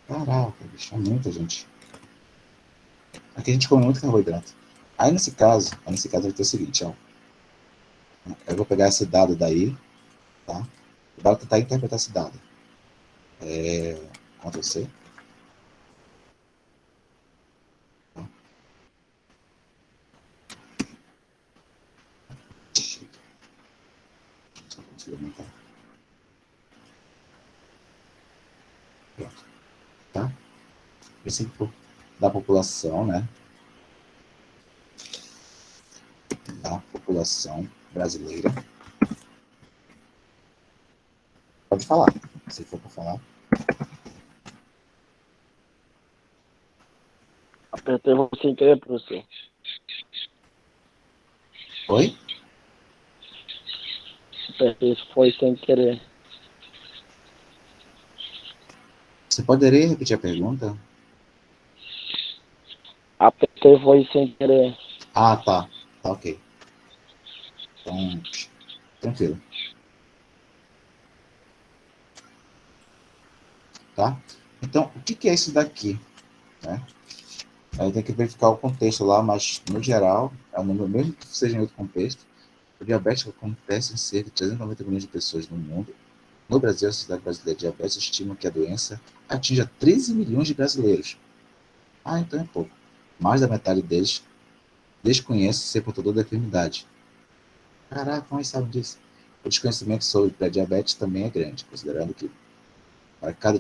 Caraca, bicho, é muita gente. Aqui a gente come muito carboidrato. Aí nesse caso vai ter o seguinte, ó. Eu vou pegar esse dado daí, tá? E vou tentar interpretar esse dado. Ctrl+C. Tá? Só consigo aumentar. Pronto. Tá? Esse da população, né? Da população brasileira. Pode falar, se for para falar. Apertei você sem querer, professor. Oi? Isso foi sem querer. Você poderia repetir a pergunta? Apertei foi sem querer. Ah, tá. Tá ok. Então, tranquilo. Tá? Então, o que é isso daqui? Né? Aí tem que verificar o contexto lá, mas no geral, é um número, mesmo que seja em outro contexto, o diabetes acontece em cerca de 390 milhões de pessoas no mundo. No Brasil, a Sociedade Brasileira de Diabetes estima que a doença atinja 13 milhões de brasileiros. Ah, então é pouco. Mais da metade deles desconhece ser portador da enfermidade. Caraca, como eles sabem disso? O desconhecimento sobre pré-diabetes também é grande, considerando que para cada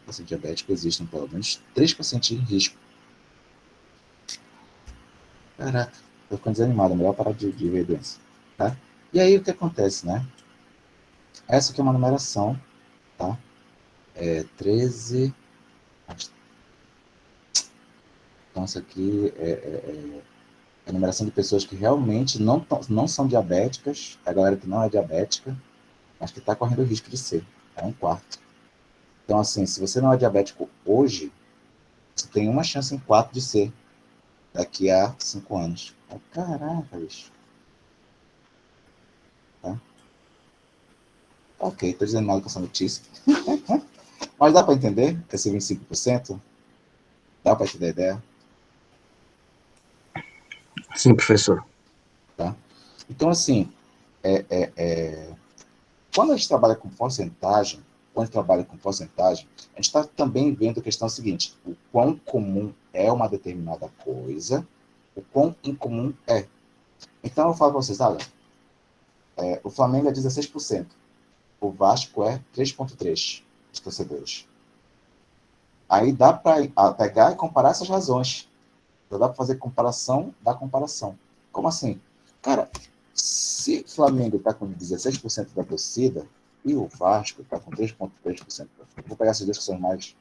paciente diabético, existem pelo menos 3 pacientes em risco. Caraca, tô ficando desanimado, é melhor parar de ver doença. Tá? E aí o que acontece, né? Essa aqui é uma numeração, tá? 13. Então, isso aqui é a numeração de pessoas que realmente não são diabéticas, a galera que não é diabética, mas que está correndo o risco de ser. É 1/4. Então, assim, se você não é diabético hoje, você tem uma chance em 4 de ser daqui a 5 anos. Oh, caraca, bicho. Tá? Ok, tô desanimado com essa notícia. Mas dá para entender esse 25%? Dá para entender a ideia? Sim, professor. Tá? Então, assim, quando a gente trabalha com porcentagem, a gente está também vendo a questão seguinte: o quão comum é uma determinada coisa, o quão incomum é. Então, eu falo para vocês, olha, o Flamengo é 16%, o Vasco é 3,3% dos torcedores. Aí dá para pegar e comparar essas razões. Então, dá para fazer comparação da comparação. Como assim? Cara, se o Flamengo está com 16% da torcida e o Vasco está com 3,3%, vou pegar esses dois que são mais.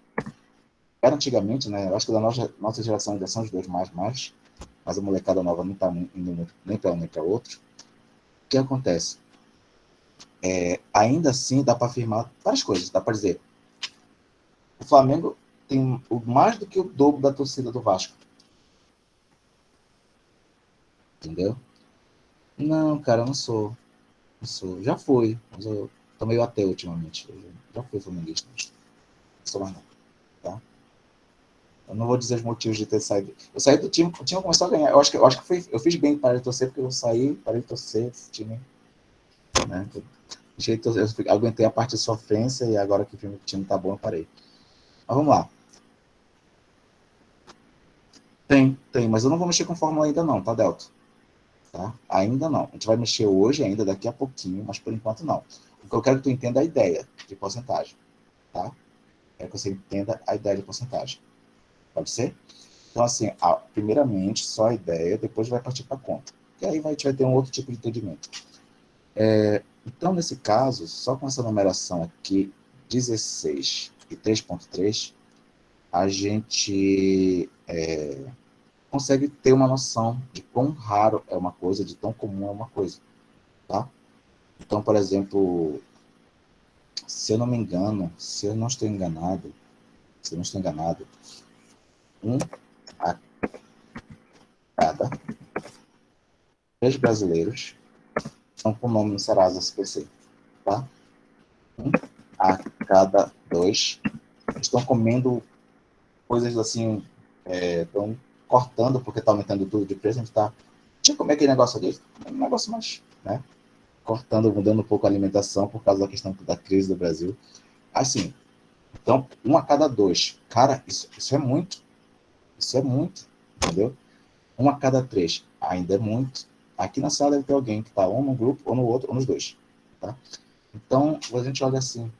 Era antigamente, né? Eu acho que da nossa geração já são os dois mais, mas a molecada nova não está indo nem para um nem para outro. O que acontece? Ainda assim, dá para afirmar várias coisas. Dá para dizer: o Flamengo tem mais do que o dobro da torcida do Vasco. Entendeu? Não, cara, eu não sou. Não sou. Já fui, mas eu tô meio ateu ultimamente. Eu já fui flamenguista. Não sou mais não, tá? Eu não vou dizer os motivos de ter saído. Eu saí do time, o time começou a ganhar. Eu acho que eu fiz bem para de torcer, porque eu saí, parei de torcer, esse time, né? Eu aguentei a parte de sofrência e agora que o time tá bom, eu parei. Mas vamos lá. Tem, mas eu não vou mexer com Fórmula ainda não, tá, Delta? Tá? Ainda não. A gente vai mexer hoje, ainda daqui a pouquinho, mas por enquanto não. O que eu quero que tu entenda é a ideia de porcentagem, tá? Quero que você entenda a ideia de porcentagem. Pode ser? Então, assim, primeiramente, só a ideia, depois vai partir para a conta. E aí a gente vai ter um outro tipo de entendimento. Então, nesse caso, só com essa numeração aqui, 16 e 3,3, a gente consegue ter uma noção de quão raro é uma coisa, de tão comum é uma coisa, tá? Então, por exemplo, se eu não estou enganado, um a cada 3 brasileiros estão com o nome no Serasa SPC, tá? Um a cada 2 estão comendo coisas assim, estão cortando porque está aumentando tudo de preço, a gente está... Tinha que comer aquele negócio ali, um negócio mais, né? Cortando, mudando um pouco a alimentação por causa da questão da crise do Brasil. Assim, então, 1 a cada 2. Cara, isso é muito. Isso é muito, entendeu? 1 a cada 3 ainda é muito. Aqui na sala deve ter alguém que está ou num grupo, ou no outro, ou nos dois. Tá? Então, a gente olha assim,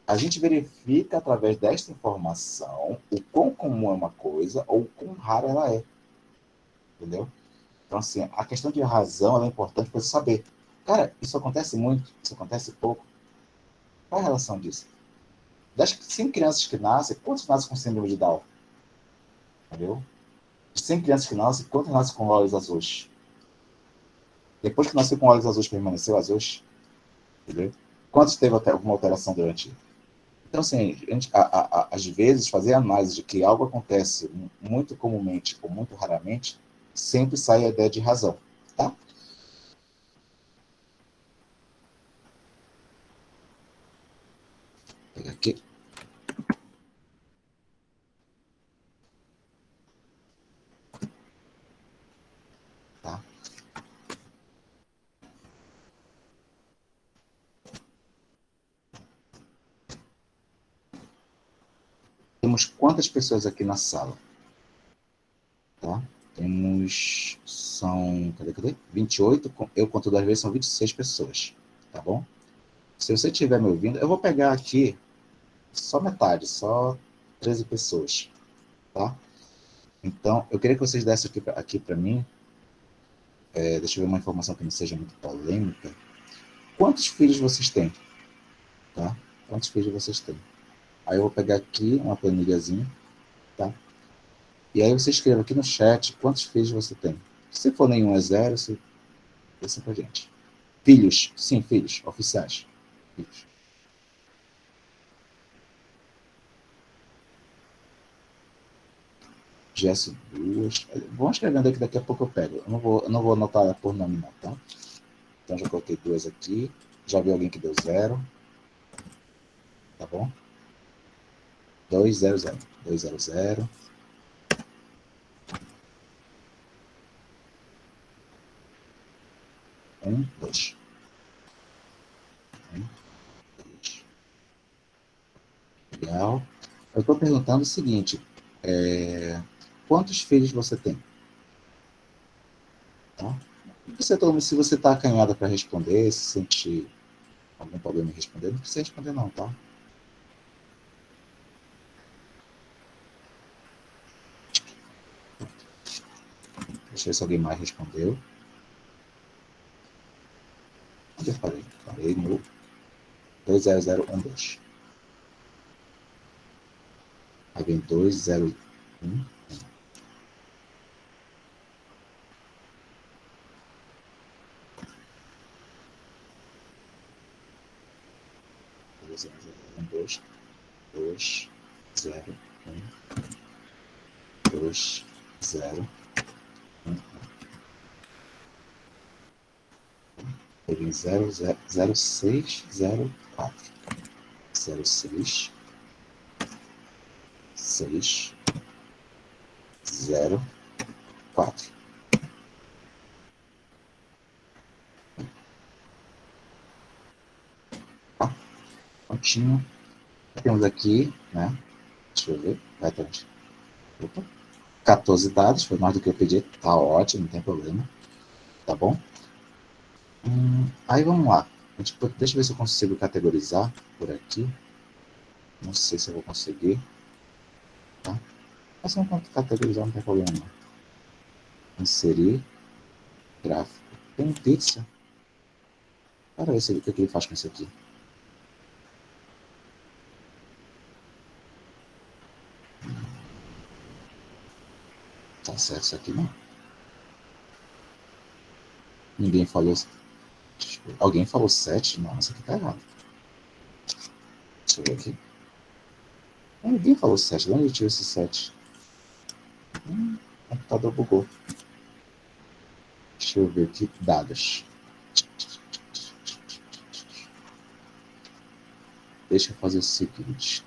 a gente verifica através desta informação o quão comum é uma coisa ou o quão rara ela é. Entendeu? Então, assim, a questão de razão ela é importante para você saber. Cara, isso acontece muito, isso acontece pouco. Qual é a relação disso? Das 100 crianças que nascem, quantos nascem com síndrome de Down? Entendeu? De 100 crianças que nascem, quantos nascem com olhos azuis? Depois que nasceu com olhos azuis, permaneceu azuis? Entendeu? Quantos teve alguma alteração durante? Então, assim, às vezes, fazer a análise de que algo acontece muito comumente ou muito raramente, sempre sai a ideia de razão, tá? Vou pegar aqui. Tá? Temos quantas pessoas aqui na sala? Tá? Cadê? 28, eu conto 2 vezes, são 26 pessoas, tá bom? Se você estiver me ouvindo, eu vou pegar aqui só metade, só 13 pessoas, tá? Então, eu queria que vocês dessem aqui para mim, deixa eu ver uma informação que não seja muito polêmica. Quantos filhos vocês têm? Tá? Quantos filhos vocês têm? Aí eu vou pegar aqui uma planilhazinha, tá? E aí você escreve aqui no chat quantos filhos você tem. Se for nenhum é 0, assim pra gente. Filhos, sim, filhos, oficiais. Filhos. Gesso 2. Vão escrevendo aqui, daqui a pouco eu pego. Eu não vou anotar por nome não, tá? Então já coloquei 2 aqui. Já vi alguém que deu 0. Tá bom? 200. 200. 1, 2. 1, 2. Legal. Eu estou perguntando o seguinte. Quantos filhos você tem? Tá? Se você está acanhada para responder, se sente algum problema em responder, não precisa responder não, tá? Deixa eu ver se alguém mais respondeu. Onde eu falei? Falei no 20012. Aí vem 201. 2, 2, 0, 1, 2, 0, 1. Peguei 0, 0, 0, 6, 0, 4. 0, 6, 6, 0, 4. Tá? Prontinho. Temos aqui, né? Deixa eu ver. Vai até onde? Opa. 14 dados, foi mais do que eu pedi. Tá ótimo, não tem problema. Tá bom? Aí vamos lá. Deixa eu ver se eu consigo categorizar por aqui. Não sei se eu vou conseguir. Tá? Mas se eu não categorizar, não tem problema não. Inserir. Gráfico. Tem um pixel. Para ver o que ele faz com isso aqui. Tá certo isso aqui, não? Ninguém falou... Alguém falou 7? Não, isso aqui tá errado. Deixa eu ver aqui. Ninguém falou 7. De onde eu tirei esse 7? O computador bugou. Deixa eu ver aqui. Dados. Deixa eu fazer o seguinte.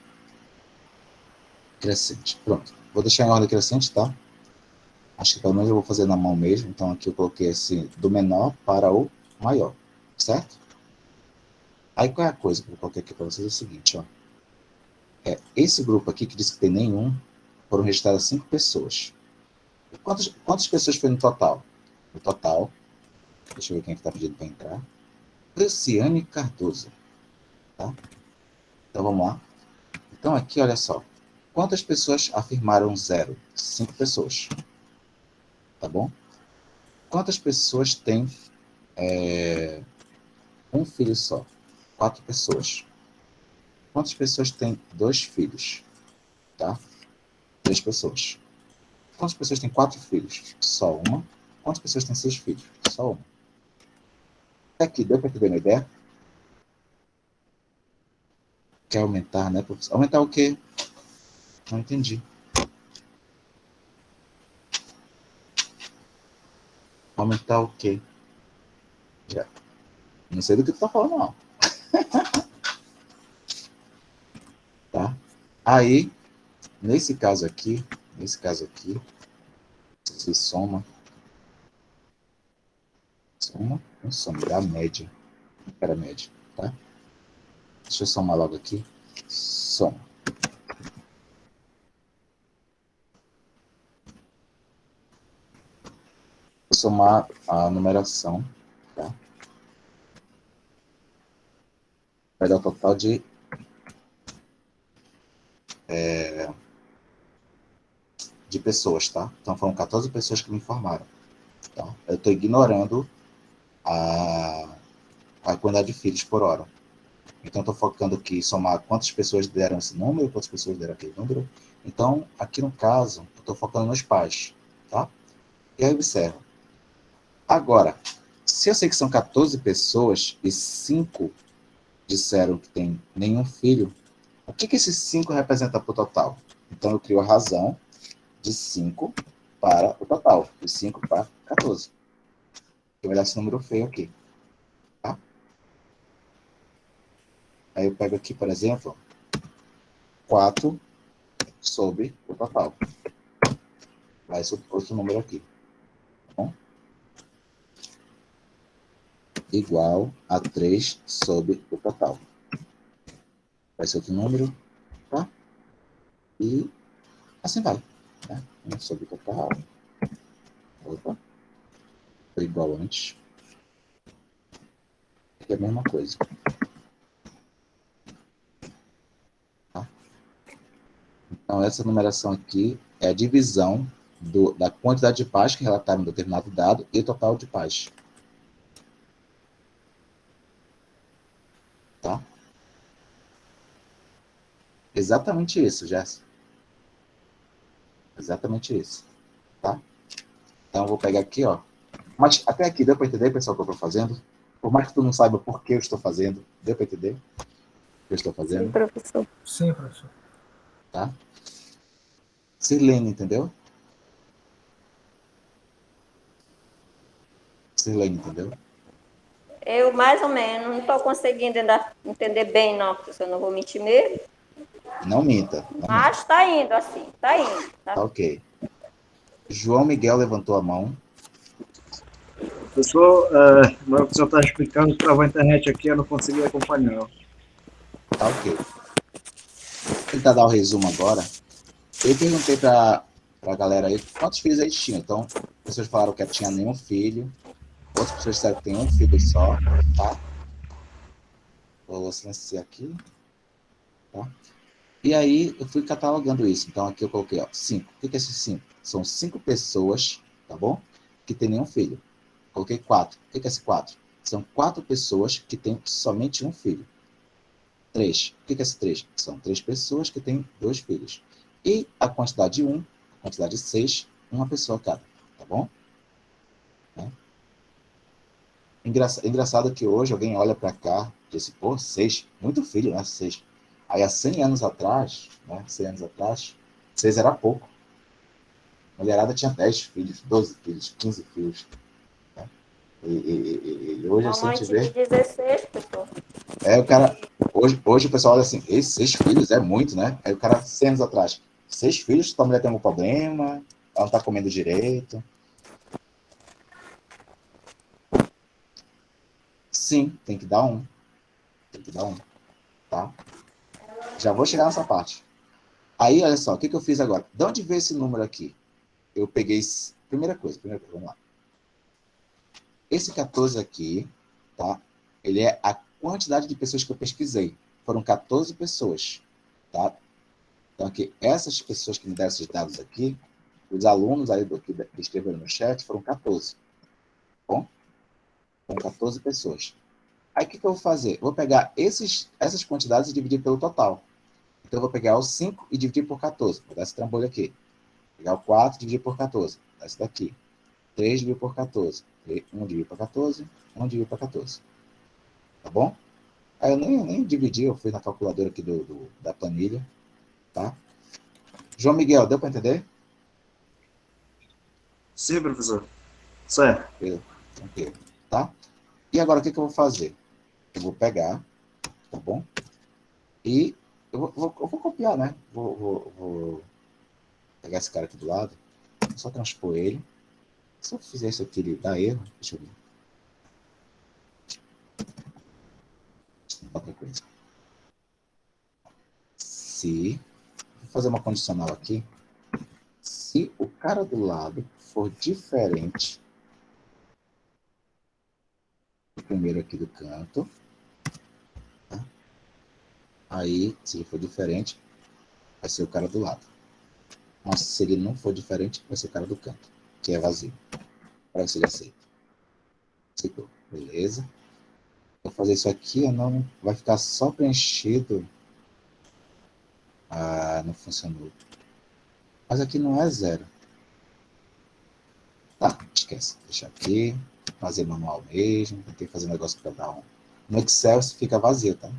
Crescente. Pronto. Vou deixar em ordem crescente, tá? Acho que pelo menos eu vou fazer na mão mesmo. Então aqui eu coloquei assim, do menor para o maior. Certo? Aí qual é a coisa que eu coloquei aqui para vocês? É o seguinte, ó. Esse grupo aqui que diz que tem nenhum, foram registradas 5 pessoas. Quantas pessoas foi no total? No total, deixa eu ver quem está pedindo para entrar. Luciane Cardoso. Tá? Então vamos lá. Então aqui, olha só. Quantas pessoas afirmaram 0? 5 pessoas. Tá bom? Quantas pessoas têm um filho só? 4 pessoas. Quantas pessoas têm 2 filhos? Tá? 3 pessoas. Quantas pessoas têm 4 filhos? Só uma. Quantas pessoas têm 6 filhos? Só uma. Até aqui, deu para entender uma ideia? Quer aumentar, né, professor? Aumentar o quê? Não entendi. Aumentar o quê? Já. Não sei do que tu tá falando, não. Tá? Aí, nesse caso aqui, se soma, não soma, dá a média. Era a média, tá? Deixa eu somar logo aqui. Soma. Vou somar a numeração, tá? Vai dar o total de pessoas, tá? Então foram 14 pessoas que me informaram, tá? Eu estou ignorando a quantidade de filhos por hora. Então estou focando aqui em somar quantas pessoas deram esse número, quantas pessoas deram aquele número. Então, aqui no caso, eu estou focando nos pais, tá? E aí observa. Agora, se eu sei que são 14 pessoas e 5 disseram que tem nenhum filho, o que esses 5 representam para o total? Então eu crio a razão de 5 para o total, de 5 para 14. Eu vou dar esse número feio aqui. Tá? Aí eu pego aqui, por exemplo, 4 sobre o total. Vai esse outro número aqui. Tá bom? Igual a 3 sobre o total. Vai ser outro número, tá? E assim vai. Né? 1 sobre o total. Opa. Foi igual antes. Aqui é a mesma coisa. Tá? Então, essa numeração aqui é a divisão da quantidade de páginas que relataram um determinado dado e o total de páginas. Tá? Exatamente isso, Jéssica. Exatamente isso. Tá? Então, eu vou pegar aqui, ó. Mas até aqui, deu para entender, pessoal, o que eu estou fazendo? Por mais que tu não saiba por que eu estou fazendo, deu para entender o que eu estou fazendo? Sim, professor. Sim, professor. Tá? Sirlene, entendeu? Sirlene, entendeu? Eu, mais ou menos, não estou conseguindo ainda entender bem, não, professor, não vou mentir mesmo. Não minta. Mas está indo assim, está indo. Tá ok. João Miguel levantou a mão. Professor, o professor está explicando, travou a internet aqui, eu não consegui acompanhar. Tá ok. Vou tentar dar o resumo agora. Eu perguntei para a galera aí quantos filhos eles tinham. Então, pessoas falaram que tinha nenhum filho. Outras pessoas disseram que tem um filho só, tá? Vou silenciar aqui. Tá? E aí, eu fui catalogando isso. Então, aqui eu coloquei, ó, 5. O que é esses 5? São 5 pessoas, tá bom? Que tem nenhum filho. Coloquei 4. O que é esse 4? São 4 pessoas que têm somente um filho. 3. O que é esse 3? São 3 pessoas que têm 2 filhos. E a quantidade 1, a quantidade 6, uma pessoa cada, tá bom? É. Engraçado que hoje alguém olha para cá e diz, pô, 6, muito filho, né? 6. Aí há 100 anos atrás, né? 100 anos atrás, 6 era pouco. A mulherada tinha 10 filhos, 12 filhos, 15 filhos. Né? E hoje a gente vê... 16, pessoal. O cara... Hoje o pessoal olha assim, esses 6 filhos é muito, né? Aí o cara, 100 anos atrás, 6 filhos, tua mulher tem algum problema, ela não tá comendo direito. Sim, tem que dar um. Tem que dar um, tá? Já vou chegar nessa parte. Aí, olha só, o que eu fiz agora? De onde veio esse número aqui? Eu peguei... Primeira coisa, vamos lá. Esse 14 aqui, tá? Ele é a quantidade de pessoas que eu pesquisei. Foram 14 pessoas, tá? Então, aqui, essas pessoas que me deram esses dados aqui, os alunos aí que escreveram no chat, foram 14. Tá bom? Foram 14 pessoas. Aí, o que eu vou fazer? Eu vou pegar essas quantidades e dividir pelo total. Então, eu vou pegar o 5 e dividir por 14. Vou dar esse trambolho aqui. Vou pegar o 4 e dividir por 14. Vou dar esse daqui. 3 dividido por 14. 1 dividido por 14. 1 dividido por 14. Tá bom? Aí eu nem dividi, eu fui na calculadora aqui da planilha, tá? João Miguel, deu para entender? Sim, professor. Certo. Tranquilo, tá? E agora o que eu vou fazer? Eu vou pegar, tá bom? E eu vou copiar, né? Vou pegar esse cara aqui do lado, só transpor ele. Se eu fizer isso aqui, ele dá erro. Deixa eu ver. Outra coisa. Se, vou fazer uma condicional aqui. Se o cara do lado for diferente do primeiro aqui do canto, tá? Aí, se ele for diferente, vai ser o cara do lado. Mas se ele não for diferente, vai ser o cara do canto, que é vazio. Para ver se ele aceita. Aceitou. Beleza. Vou fazer isso aqui, não vai ficar só preenchido. Ah, não funcionou. Mas aqui não é zero. Tá, esquece. Deixa aqui. Fazer manual mesmo. Tentei fazer um negócio para dar um. No Excel fica vazio, tá? No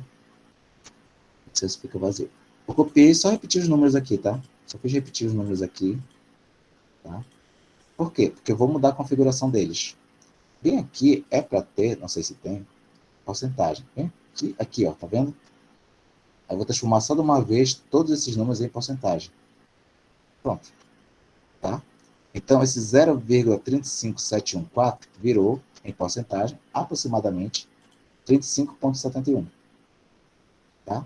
Excel fica vazio. Eu copiei e só repetir os números aqui, tá? Só fiz repetir os números aqui. Tá? Por quê? Porque eu vou mudar a configuração deles. Bem aqui é para ter, não sei se tem, porcentagem. Bem aqui, ó, tá vendo? Eu vou transformar só de uma vez todos esses números em porcentagem. Pronto. Tá? Então, esse 0,35714 virou, em porcentagem, aproximadamente 35,71. Tá?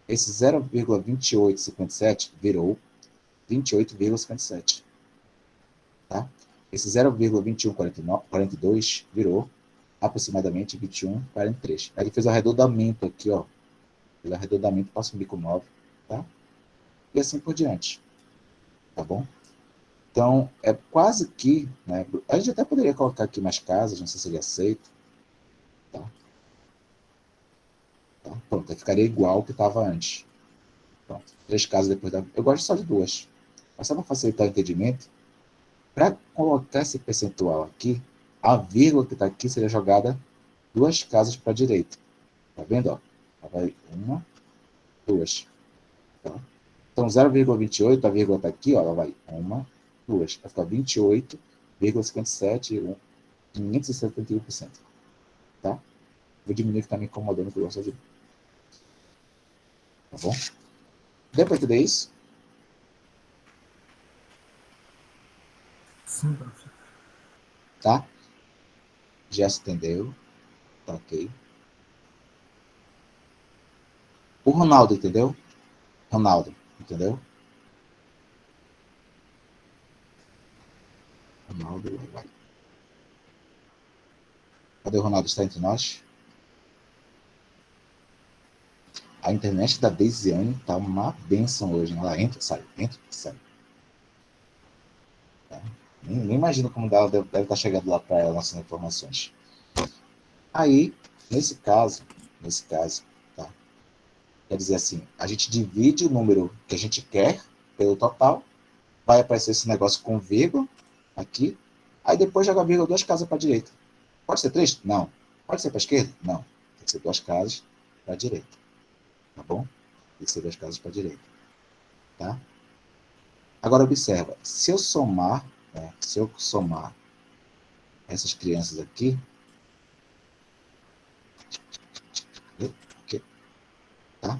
Esse 0,2857 virou 28,57. Tá? Esse 0,2142 virou aproximadamente 21,43. Aí ele fez o arredondamento aqui, ó. Pelo arredondamento, passa um bico 9, tá? E assim por diante. Tá bom? Então, é quase que, né? A gente até poderia colocar aqui mais casas, não sei se ele aceita. Tá? Tá? Pronto, aí ficaria igual ao que estava antes. Pronto, 3 casas depois da... Eu gosto só de 2. Mas só para facilitar o entendimento, para colocar esse percentual aqui, a vírgula que está aqui seria jogada 2 casas para a direita. Tá vendo? Ó? Vai 1, 2. Tá? Então, 0,28, a vírgula está aqui, ó, ela vai 1, 2. Vai ficar 28,57, 571%. Tá? Vou diminuir que está me incomodando que eu gosto de. Tá bom? Deu para entender isso? Sim, professor. Tá? Já se entendeu? Tá ok. O Ronaldo, entendeu? Ronaldo, entendeu? Ronaldo, vai. Cadê o Ronaldo? Está entre nós? A internet da Deisiane tá uma benção hoje. Né? Ela entra e sai, entra e sai. Tá? Nem imagino como ela deve estar chegando lá para ela nossas informações. Aí, nesse caso, tá? Quer dizer assim, a gente divide o número que a gente quer pelo total, vai aparecer esse negócio com vírgula aqui, aí depois joga a vírgula 2 casas para a direita. Pode ser 3? Não. Pode ser para a esquerda? Não. Tem que ser 2 casas para a direita. Tá bom? Tem que ser 2 casas para a direita. Tá? Agora observa, se eu somar essas crianças aqui, tá?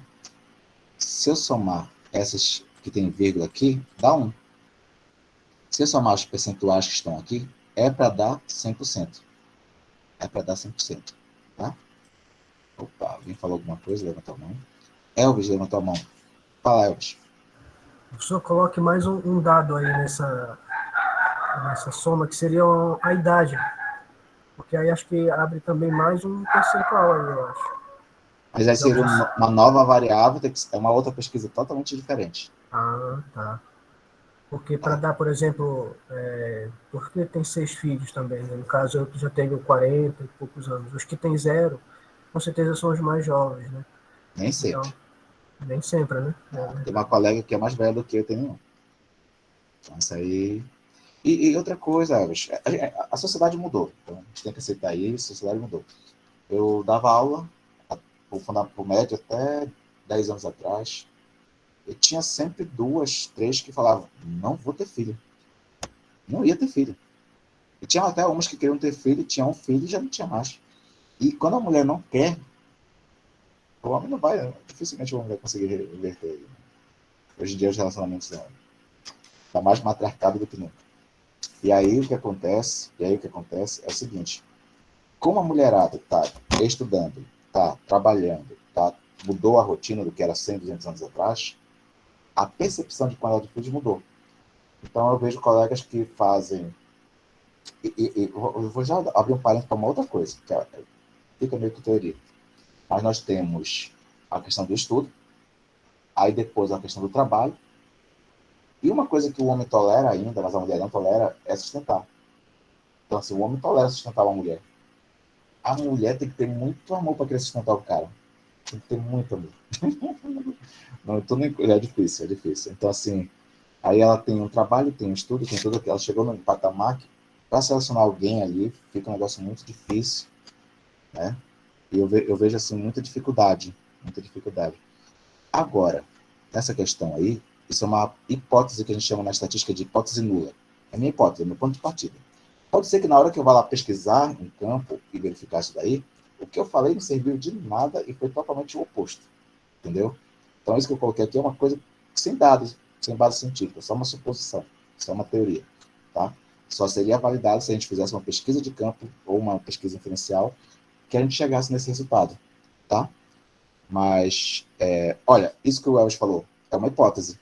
Se eu somar essas que tem vírgula aqui, dá 1. Se eu somar os percentuais que estão aqui, é para dar 100%. É para dar 100%. Tá? Opa, alguém falou alguma coisa? Levanta a mão. Elvis, levantou a mão. Fala, Elvis. O senhor coloque mais um dado aí nessa soma, que seria a idade. Porque aí acho que abre também mais um percentual aí, eu acho. Mas aí seria uma nova variável, é uma outra pesquisa totalmente diferente. Ah, tá. Porque para dar, por exemplo, porque tem 6 filhos também, né? No caso eu já tenho 40 e poucos anos. Os que têm 0, com certeza são os mais jovens, né? Nem sempre. Então, nem sempre, né? Tem uma colega que é mais velha do que eu tenho. Então isso aí... E outra coisa, Elvis, a sociedade mudou. Então a gente tem que aceitar isso, a sociedade mudou. Eu dava aula pro médio até 10 anos atrás, e tinha sempre 2, 3 que falavam, não vou ter filho. Não ia ter filho. E tinha até umas que queriam ter filho, tinham um filho e já não tinha mais. E quando a mulher não quer, o homem não vai, dificilmente o homem vai conseguir reverter. Hoje em dia os relacionamentos estão mais matriarcado do que nunca. E aí o que acontece é o seguinte, como a mulherada está estudando, está trabalhando, mudou a rotina do que era 100, 200 anos atrás, a percepção de quantidade de filhos mudou. Então eu vejo colegas que fazem... eu vou já abrir um parênteses para uma outra coisa, que fica meio que teoria. Mas nós temos a questão do estudo, aí depois a questão do trabalho, e uma coisa que o homem tolera ainda, mas a mulher não tolera, é sustentar. Então, assim, o homem tolera sustentar uma mulher. A mulher tem que ter muito amor para querer sustentar o cara. Tem que ter muito amor. Não, é difícil, é difícil. Então, assim, aí ela tem um trabalho, tem um estudo, tem tudo aquilo. Ela chegou no patamar que, para selecionar alguém ali, fica um negócio muito difícil, né? E eu vejo, assim, muita dificuldade. Agora, nessa questão aí, isso é uma hipótese que a gente chama na estatística de hipótese nula. É minha hipótese, é meu ponto de partida. Pode ser que na hora que eu vá lá pesquisar em campo e verificar isso daí, o que eu falei não serviu de nada e foi totalmente o oposto. Entendeu? Então, isso que eu coloquei aqui é uma coisa sem dados, sem base científica, só uma suposição, só uma teoria. Tá? Só seria validado se a gente fizesse uma pesquisa de campo ou uma pesquisa inferencial que a gente chegasse nesse resultado. Tá? Mas, olha, isso que o Elvis falou é uma hipótese.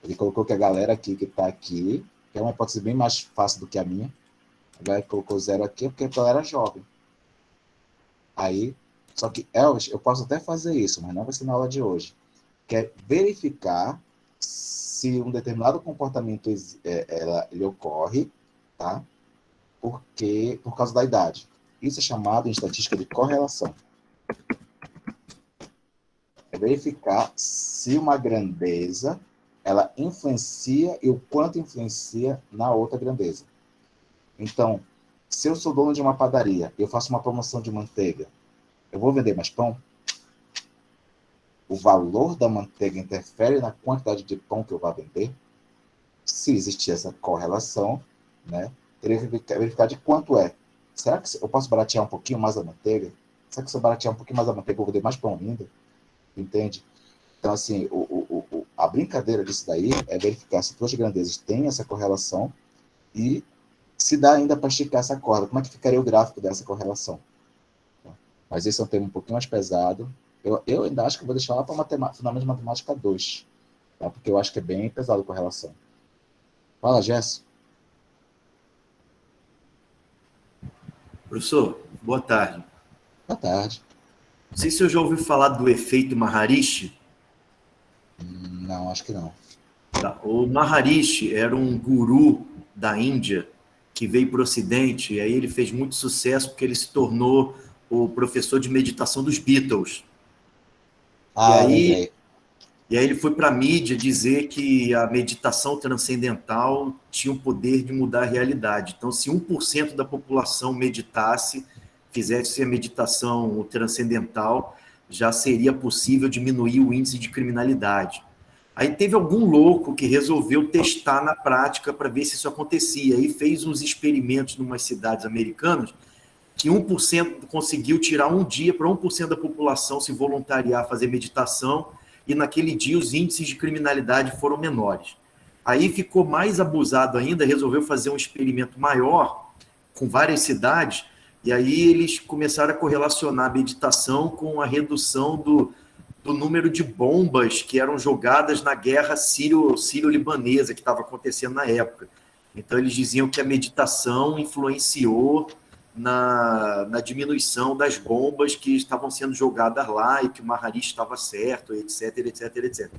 Ele colocou que a galera aqui que está aqui, que é uma hipótese bem mais fácil do que a minha, a galera colocou 0 aqui porque a galera é jovem. Aí, só que, Elvis, eu posso até fazer isso, mas não vai ser na aula de hoje. Que é verificar se um determinado comportamento ele ocorre, tá? Por causa da idade. Isso é chamado em estatística de correlação. É verificar se uma grandeza ela influencia e o quanto influencia na outra grandeza. Então, se eu sou dono de uma padaria e eu faço uma promoção de manteiga, eu vou vender mais pão? O valor da manteiga interfere na quantidade de pão que eu vou vender? Se existir essa correlação, né, teria que verificar de quanto é. Será que eu posso baratear um pouquinho mais a manteiga? Será que se eu baratear um pouquinho mais a manteiga, eu vou vender mais pão ainda? Entende? Então, assim, a brincadeira disso daí é verificar se duas grandezas têm essa correlação e se dá ainda para esticar essa corda. Como é que ficaria o gráfico dessa correlação? Mas esse é um tema um pouquinho mais pesado. Eu ainda acho que eu vou deixar lá para Fundamento de Matemática 2, tá? Porque eu acho que é bem pesado a correlação. Fala, Gerson. Professor, boa tarde. Boa tarde. Não sei se eu já ouviu falar do efeito Maharishi. Não, acho que não. Tá. O Maharishi era um guru da Índia que veio para o Ocidente, e aí ele fez muito sucesso porque ele se tornou o professor de meditação dos Beatles. E aí ele foi para a mídia dizer que a meditação transcendental tinha o poder de mudar a realidade. Então, se 1% da população meditasse, fizesse a meditação transcendental, já seria possível diminuir o índice de criminalidade. Aí teve algum louco que resolveu testar na prática para ver se isso acontecia. Aí fez uns experimentos em umas cidades americanas que 1% conseguiu tirar um dia para 1% da população se voluntariar a fazer meditação, e naquele dia os índices de criminalidade foram menores. Aí ficou mais abusado ainda, resolveu fazer um experimento maior com várias cidades, e aí eles começaram a correlacionar a meditação com a redução do número de bombas que eram jogadas na guerra sírio-libanesa que estava acontecendo na época. Então eles diziam que a meditação influenciou na diminuição das bombas que estavam sendo jogadas lá e que o Maharishi estava certo, etc, etc, etc.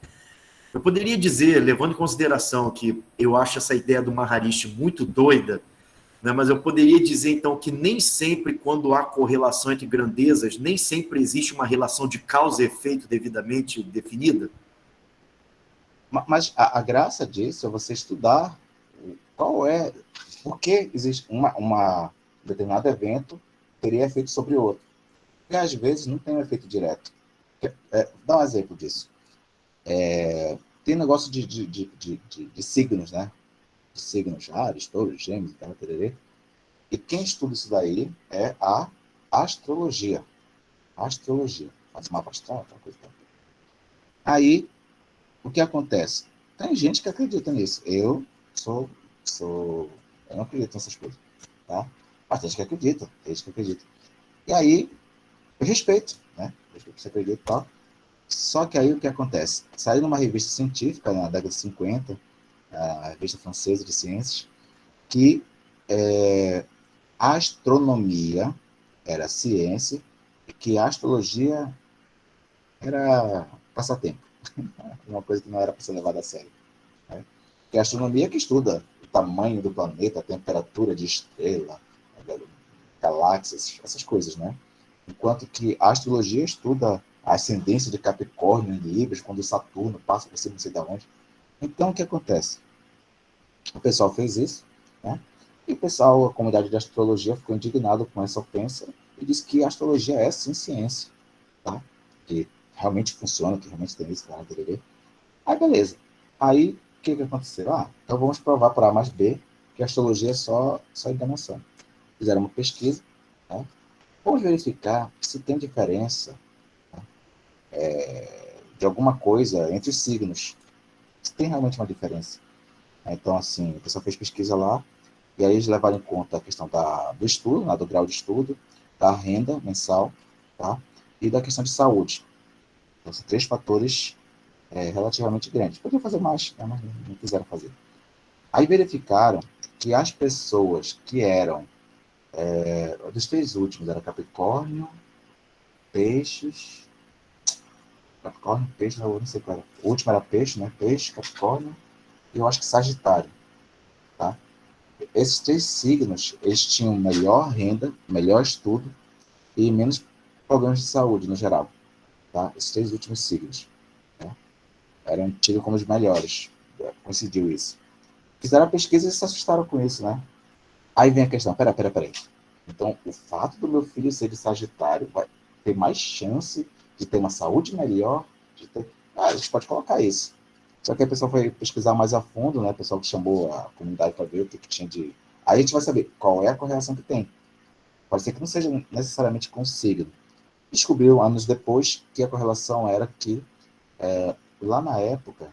Eu poderia dizer, levando em consideração que eu acho essa ideia do Maharishi muito doida, né, mas eu poderia dizer, então, que nem sempre, quando há correlação entre grandezas, nem sempre existe uma relação de causa e efeito devidamente definida? Mas a graça disso é você estudar por que existe um determinado evento teria efeito sobre outro. Porque às vezes não tem um efeito direto. Dá um exemplo disso. Tem negócio de signos, né? De signos, Ares, Touros, Gêmeos, tal, tererê. E quem estuda isso daí é a astrologia. Astrologia. Faz mapa astral, tal coisa. Tal. Aí, o que acontece? Tem gente que acredita nisso. Eu não acredito nessas coisas, tá? Mas tem gente que acredita, tem gente que acredita. E aí, eu respeito, né? Respeito que você acredita e tal. Só que aí o que acontece? Saiu numa revista científica, na década de 50, a revista francesa de ciências, que a astronomia era ciência e que a astrologia era passatempo. Uma coisa que não era para ser levada a sério. Né? Porque a astronomia é que estuda o tamanho do planeta, a temperatura de estrela, galáxias, essas coisas, né? Enquanto que a astrologia estuda a ascendência de Capricórnio em Libras, quando Saturno passa por cima, não sei de onde. Então, o que acontece? O pessoal fez isso, né? E o pessoal, a comunidade de astrologia, ficou indignado com essa ofensa e disse que a astrologia é sim ciência, tá? Que realmente funciona, que realmente tem isso, cara, Aí, beleza. Aí, o que aconteceu? Então vamos provar por A mais B que a astrologia é só enganação. Fizeram uma pesquisa, né? Vamos verificar se tem diferença, né, de alguma coisa entre os signos. Se tem realmente uma diferença. Então, assim, o pessoal fez pesquisa lá, e aí eles levaram em conta a questão do estudo, né, do grau de estudo, da renda mensal, tá? E da questão de saúde. Então, são 3 fatores relativamente grandes. Podiam fazer mais, né, mas não quiseram fazer. Aí verificaram que as pessoas que eram dos 3 últimos, era Capricórnio, Peixes, eu não sei qual era. O último era Peixe, né? Peixe, Capricórnio, e eu acho que Sagitário, tá? Esses 3 signos, eles tinham melhor renda, melhor estudo e menos problemas de saúde no geral, tá? Esses 3 últimos signos, né? Eram tidos como os melhores. Coincidiu isso. Fizeram a pesquisa e se assustaram com isso, né? Aí vem a questão, peraí. Então, o fato do meu filho ser de Sagitário vai ter mais chance de ter uma saúde melhor, a gente pode colocar isso. Só que a pessoa foi pesquisar mais a fundo, né? O pessoal que chamou a comunidade para ver o que tinha de... Aí a gente vai saber qual é a correlação que tem. Pode ser que não seja necessariamente com signo. Descobriu, anos depois, que a correlação era que, lá na época,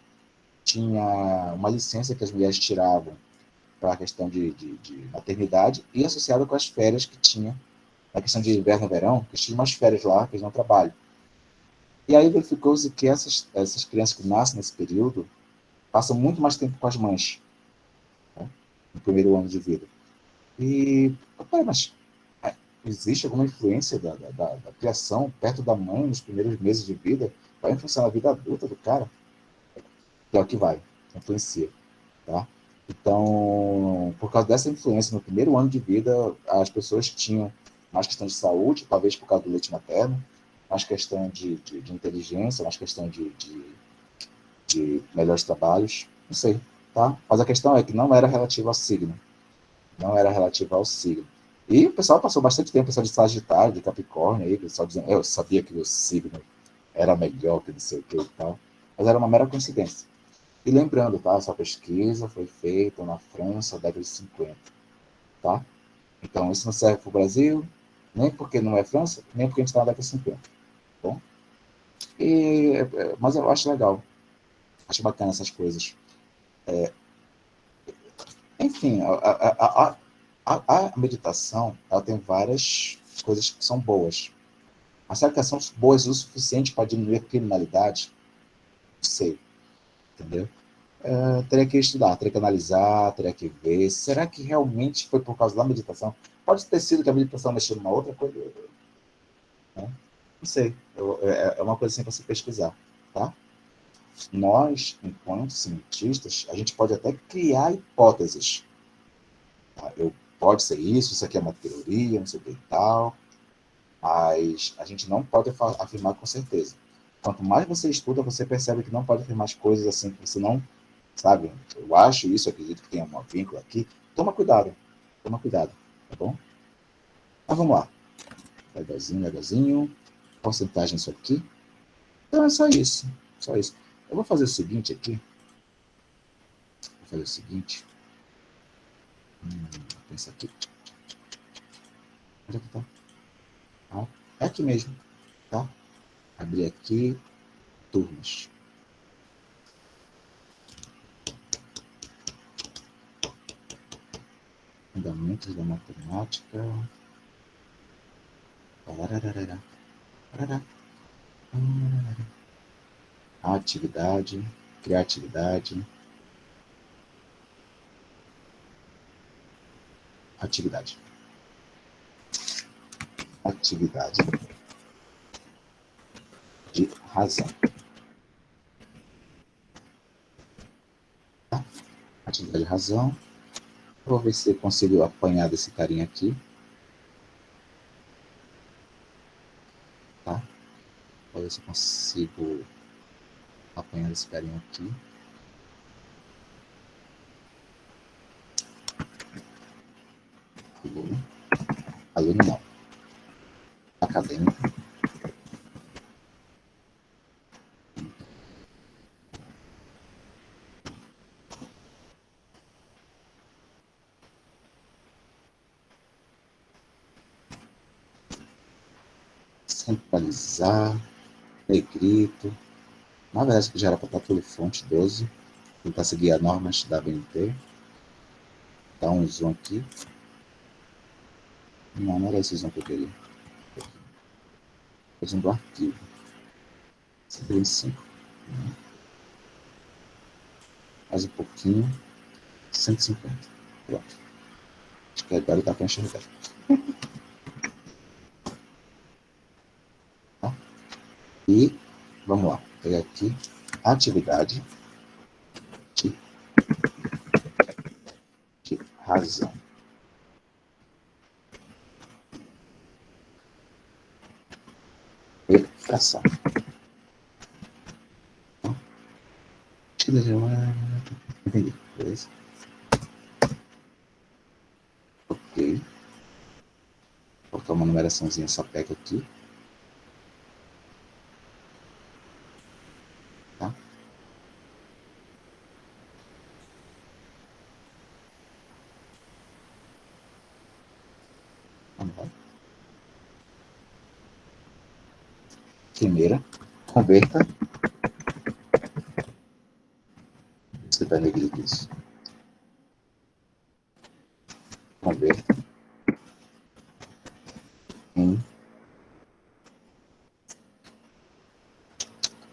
tinha uma licença que as mulheres tiravam para a questão de maternidade e associada com as férias que tinha, na questão de inverno e verão, que tinha umas férias lá, que eles não trabalham. E aí verificou-se que essas crianças que nascem nesse período passam muito mais tempo com as mães, né, no primeiro ano de vida. E, mas existe alguma influência da criação perto da mãe nos primeiros meses de vida? Vai influenciar na vida adulta do cara? É o que vai, influencia, tá? Então, por causa dessa influência no primeiro ano de vida, as pessoas tinham mais questão de saúde, talvez por causa do leite materno, mais questão de inteligência, mais questão de melhores trabalhos, não sei, tá? Mas a questão é que não era relativa ao signo. Não era relativa ao signo. E o pessoal passou bastante tempo, o pessoal de Sagitário, de Capricórnio, aí, o pessoal dizendo, eu sabia que o signo era melhor que não sei o que e tal, mas era uma mera coincidência. E lembrando, tá? Essa pesquisa foi feita na França, na década de 50, tá? Então, isso não serve para o Brasil, nem porque não é França, nem porque a gente está na década de 50, bom? Mas eu acho legal, acho bacana essas coisas. Enfim, a meditação, ela tem várias coisas que são boas. Mas será que elas são boas o suficiente para diminuir a criminalidade? Não sei, entendeu? Teria que estudar, teria que analisar, teria que ver. Será que realmente foi por causa da meditação? Pode ter sido que a meditação mexeu numa outra coisa, né? Não sei. É uma coisa assim para se pesquisar, tá? Nós, enquanto cientistas, a gente pode até criar hipóteses. Tá? Pode ser isso aqui é uma teoria, não sei o que e tal, mas a gente não pode afirmar com certeza. Quanto mais você estuda, você percebe que não pode afirmar as coisas assim, que você não sabe. Eu acho isso, eu acredito que tem um vínculo aqui. Toma cuidado, tá bom? Mas vamos lá. Legalzinho, legalzinho. Porcentagem isso aqui. Então é só isso. Só isso. Eu vou fazer o seguinte aqui. Vou fazer o seguinte. Pensa aqui. Onde é que tá? Ah, é aqui mesmo. Tá? Abrir aqui. Turmas. Fundamentos da matemática. Parararara. Parará. Atividade, criatividade, atividade de razão. Tá? Atividade de razão. Vou ver se eu consigo apanhar desse carinha aqui. Tá? Vou ver se eu consigo apanhar esse carinha aqui. Aluno não. Acadêmico. Centralizar. Negrito. Na verdade, que já era para estar tudo fonte 12. Tentar seguir as normas da BNT. Dá um zoom aqui. Não era esse zoom que eu queria. O zoom do arquivo. 125. Mais um pouquinho. 150. Pronto. Acho que agora dá para enxergar. Tá? E vamos lá. Pegar aqui. Atividade de razão. E fração. Entendi. Beleza. Ok. Vou colocar uma numeraçãozinha sapeca aqui. Tá? Vamos lá. Primeira, converta. Você está negrito isso. Converta em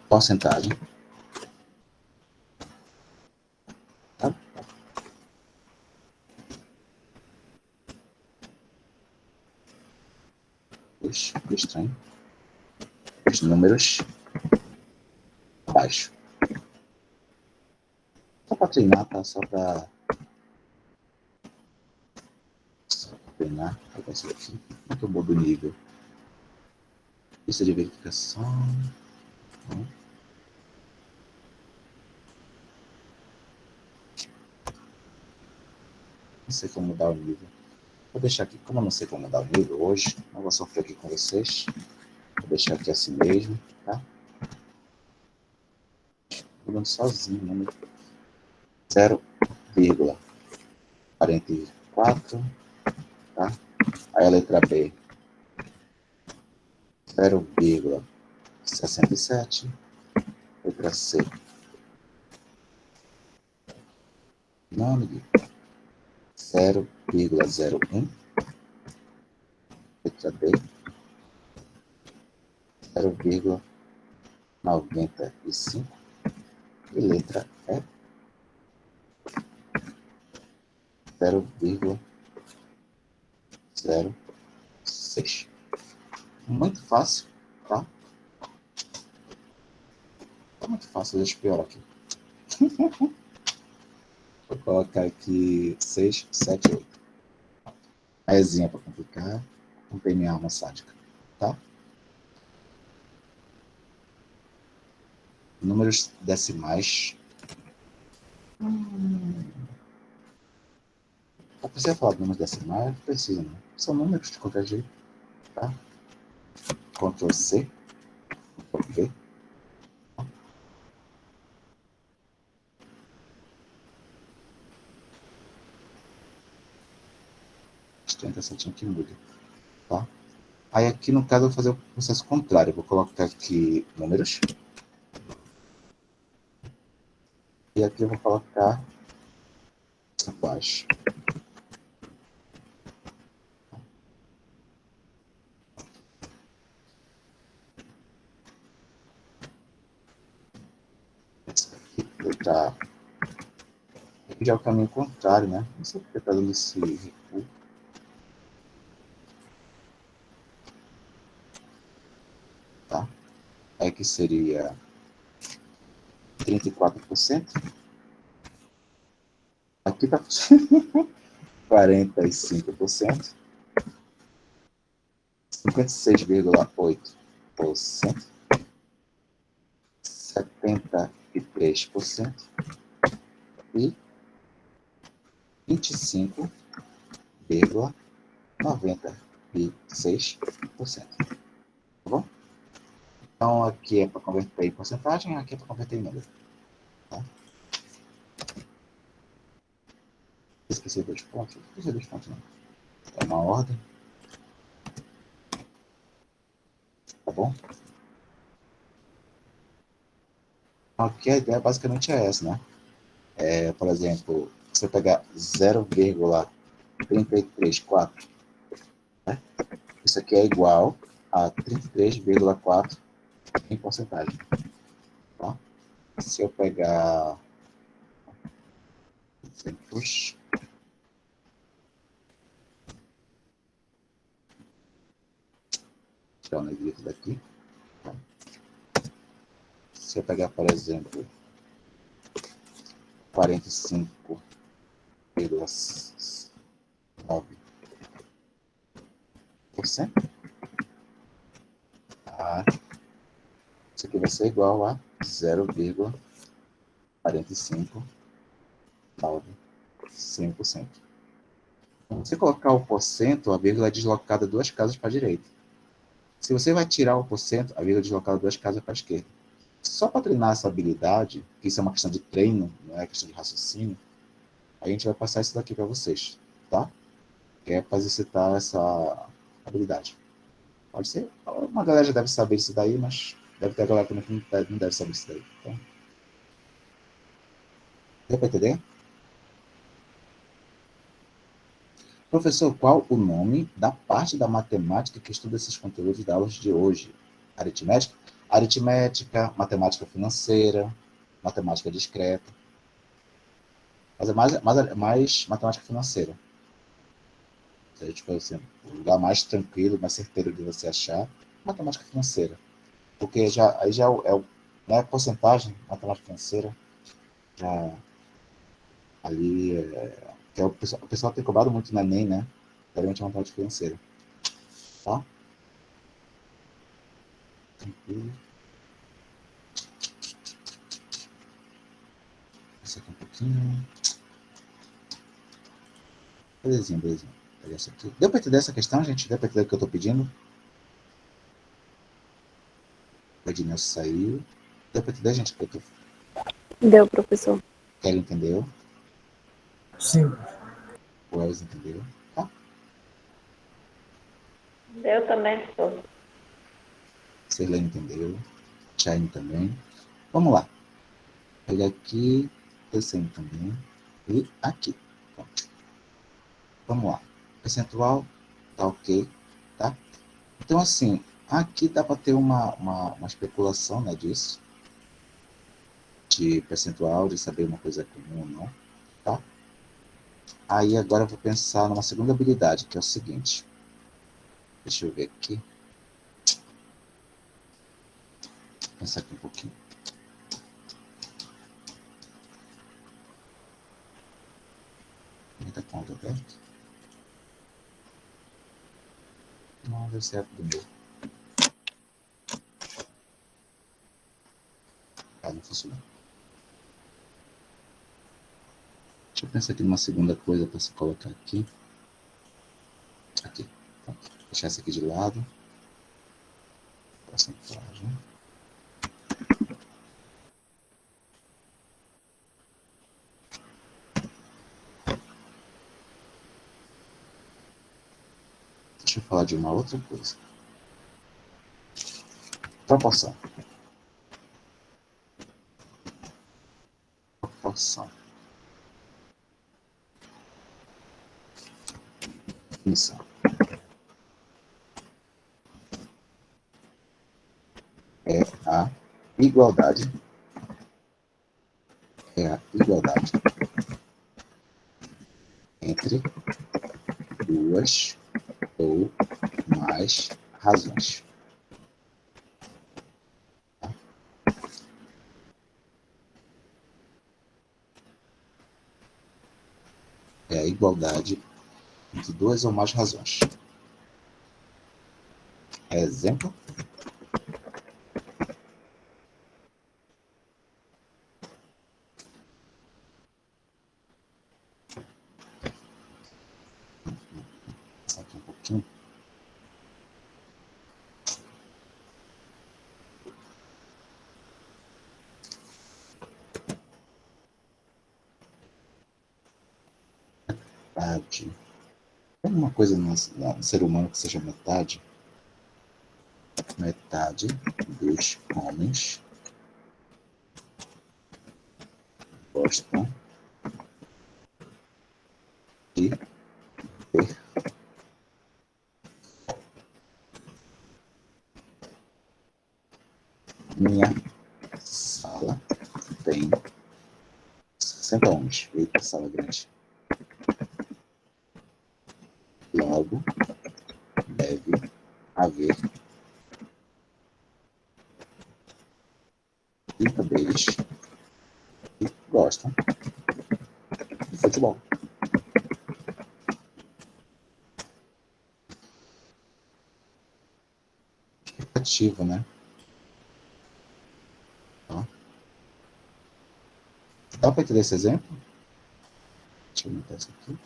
porcentagem. Tá? Puxa, que estranho. Os números abaixo. Só para treinar, tá? Só para treinar. Vai ser aqui. Muito bom do nível. Lista de verificação. Não sei como mudar o nível. Vou deixar aqui, como eu não sei como mudar o nível hoje, não vou sofrer aqui com vocês. Vou deixar aqui assim mesmo, tá? Mudando sozinho, né? 0,44, tá? Aí a letra B, 0,67. Letra C, não, amiguinho. 0,01. Letra D, 0,95. E letra E, 0,06. Muito fácil, tá? Tá muito fácil, deixa eu piorar aqui. Vou colocar aqui 6, 7, 8. A Ezinha para complicar, com PNA uma sádica, tá? Números decimais. Eu precisava falar de números decimais? Não precisa, não. São números de qualquer jeito, tá? Ctrl C, Ctrl V. Tenta certinho que muda, tá? Aí aqui no caso eu vou fazer o processo contrário, eu vou colocar aqui números. E aqui eu vou colocar abaixo. Tá. Aqui já é o caminho contrário, né? Não sei porque está dando esse recuo. Tá? Aqui seria 34%. Aqui está 45%. 56,8%. 73%. E 25,96%. Tá bom? Então, aqui é para converter em porcentagem, aqui é para converter em número. Tá? Esqueci dois pontos. Esqueci dois pontos, não. É uma ordem. Tá bom? Aqui a ideia basicamente é essa, né? Por exemplo, se eu pegar 0,334, né? Isso aqui é igual a 33,4 em porcentagem. Tá? Se eu pegar exemplos, tirar o negrito daqui. Tá? Se eu pegar, por exemplo, 45,9%, isso aqui vai ser igual a 0,459%. Se colocar o porcento, a vírgula é deslocada 2 casas para a direita. Se você vai tirar o porcento, a vírgula é deslocada 2 casas para a esquerda. Só para treinar essa habilidade, que isso é uma questão de treino, não é questão de raciocínio, a gente vai passar isso daqui para vocês, tá? Que é para exercitar essa habilidade. Pode ser, uma galera já deve saber isso daí, mas deve ter a galera também que não deve saber isso daí. Então, deu para entender? Professor, qual o nome da parte da matemática que estuda esses conteúdos da aula de hoje? Aritmética? Aritmética, matemática financeira, matemática discreta. Mas é mais matemática financeira. Se a gente for assim, o lugar mais tranquilo, mais certeiro de você achar, matemática financeira. Porque aí já não é porcentagem, matemática financeira, já ali que o pessoal tem cobrado muito no Enem, né? Realmente é matemática financeira. Tá? Tranquilo. Esse aqui um pouquinho. Belezinha. Pegar essa aqui. Deu para entender essa questão, gente? Deu para entender o que eu estou pedindo? O Ednilson saiu. Deu para entender, gente? Deu, professor. Kelly entendeu? Sim. O Elvis entendeu? Tá? Eu também estou. Sirlene entendeu? Chaine também. Vamos lá. Pegar aqui. Descendo também. E aqui. Pronto. Vamos lá. Percentual tá ok, tá? Então, assim, aqui dá para ter uma especulação, né, disso. De percentual, de saber uma coisa é comum ou não, tá? Aí, agora eu vou pensar numa segunda habilidade, que é o seguinte. Deixa eu ver aqui. Vou pensar aqui um pouquinho. Muita conta aberta. Não, deu certo do meu. Não funcionou. Deixa eu pensar aqui numa segunda coisa para se colocar aqui. Aqui. Pronto. Deixar essa aqui de lado. porcentagem. Deixa eu falar de uma outra coisa. Proporção. Proporção. Definição. É a igualdade. É a igualdade entre duas ou mais razões. É a igualdade entre duas ou mais razões. Exemplo. Aqui um pouquinho. Metade. Tem alguma coisa no ser humano que seja metade? Metade dos homens gostam de ver minha sala tem 60 homens. Eita, sala grande. Logo, deve haver 30 deles que gostam de futebol. Ativo, né? Ó. Dá para entender esse exemplo? Deixa eu aumentar isso aqui.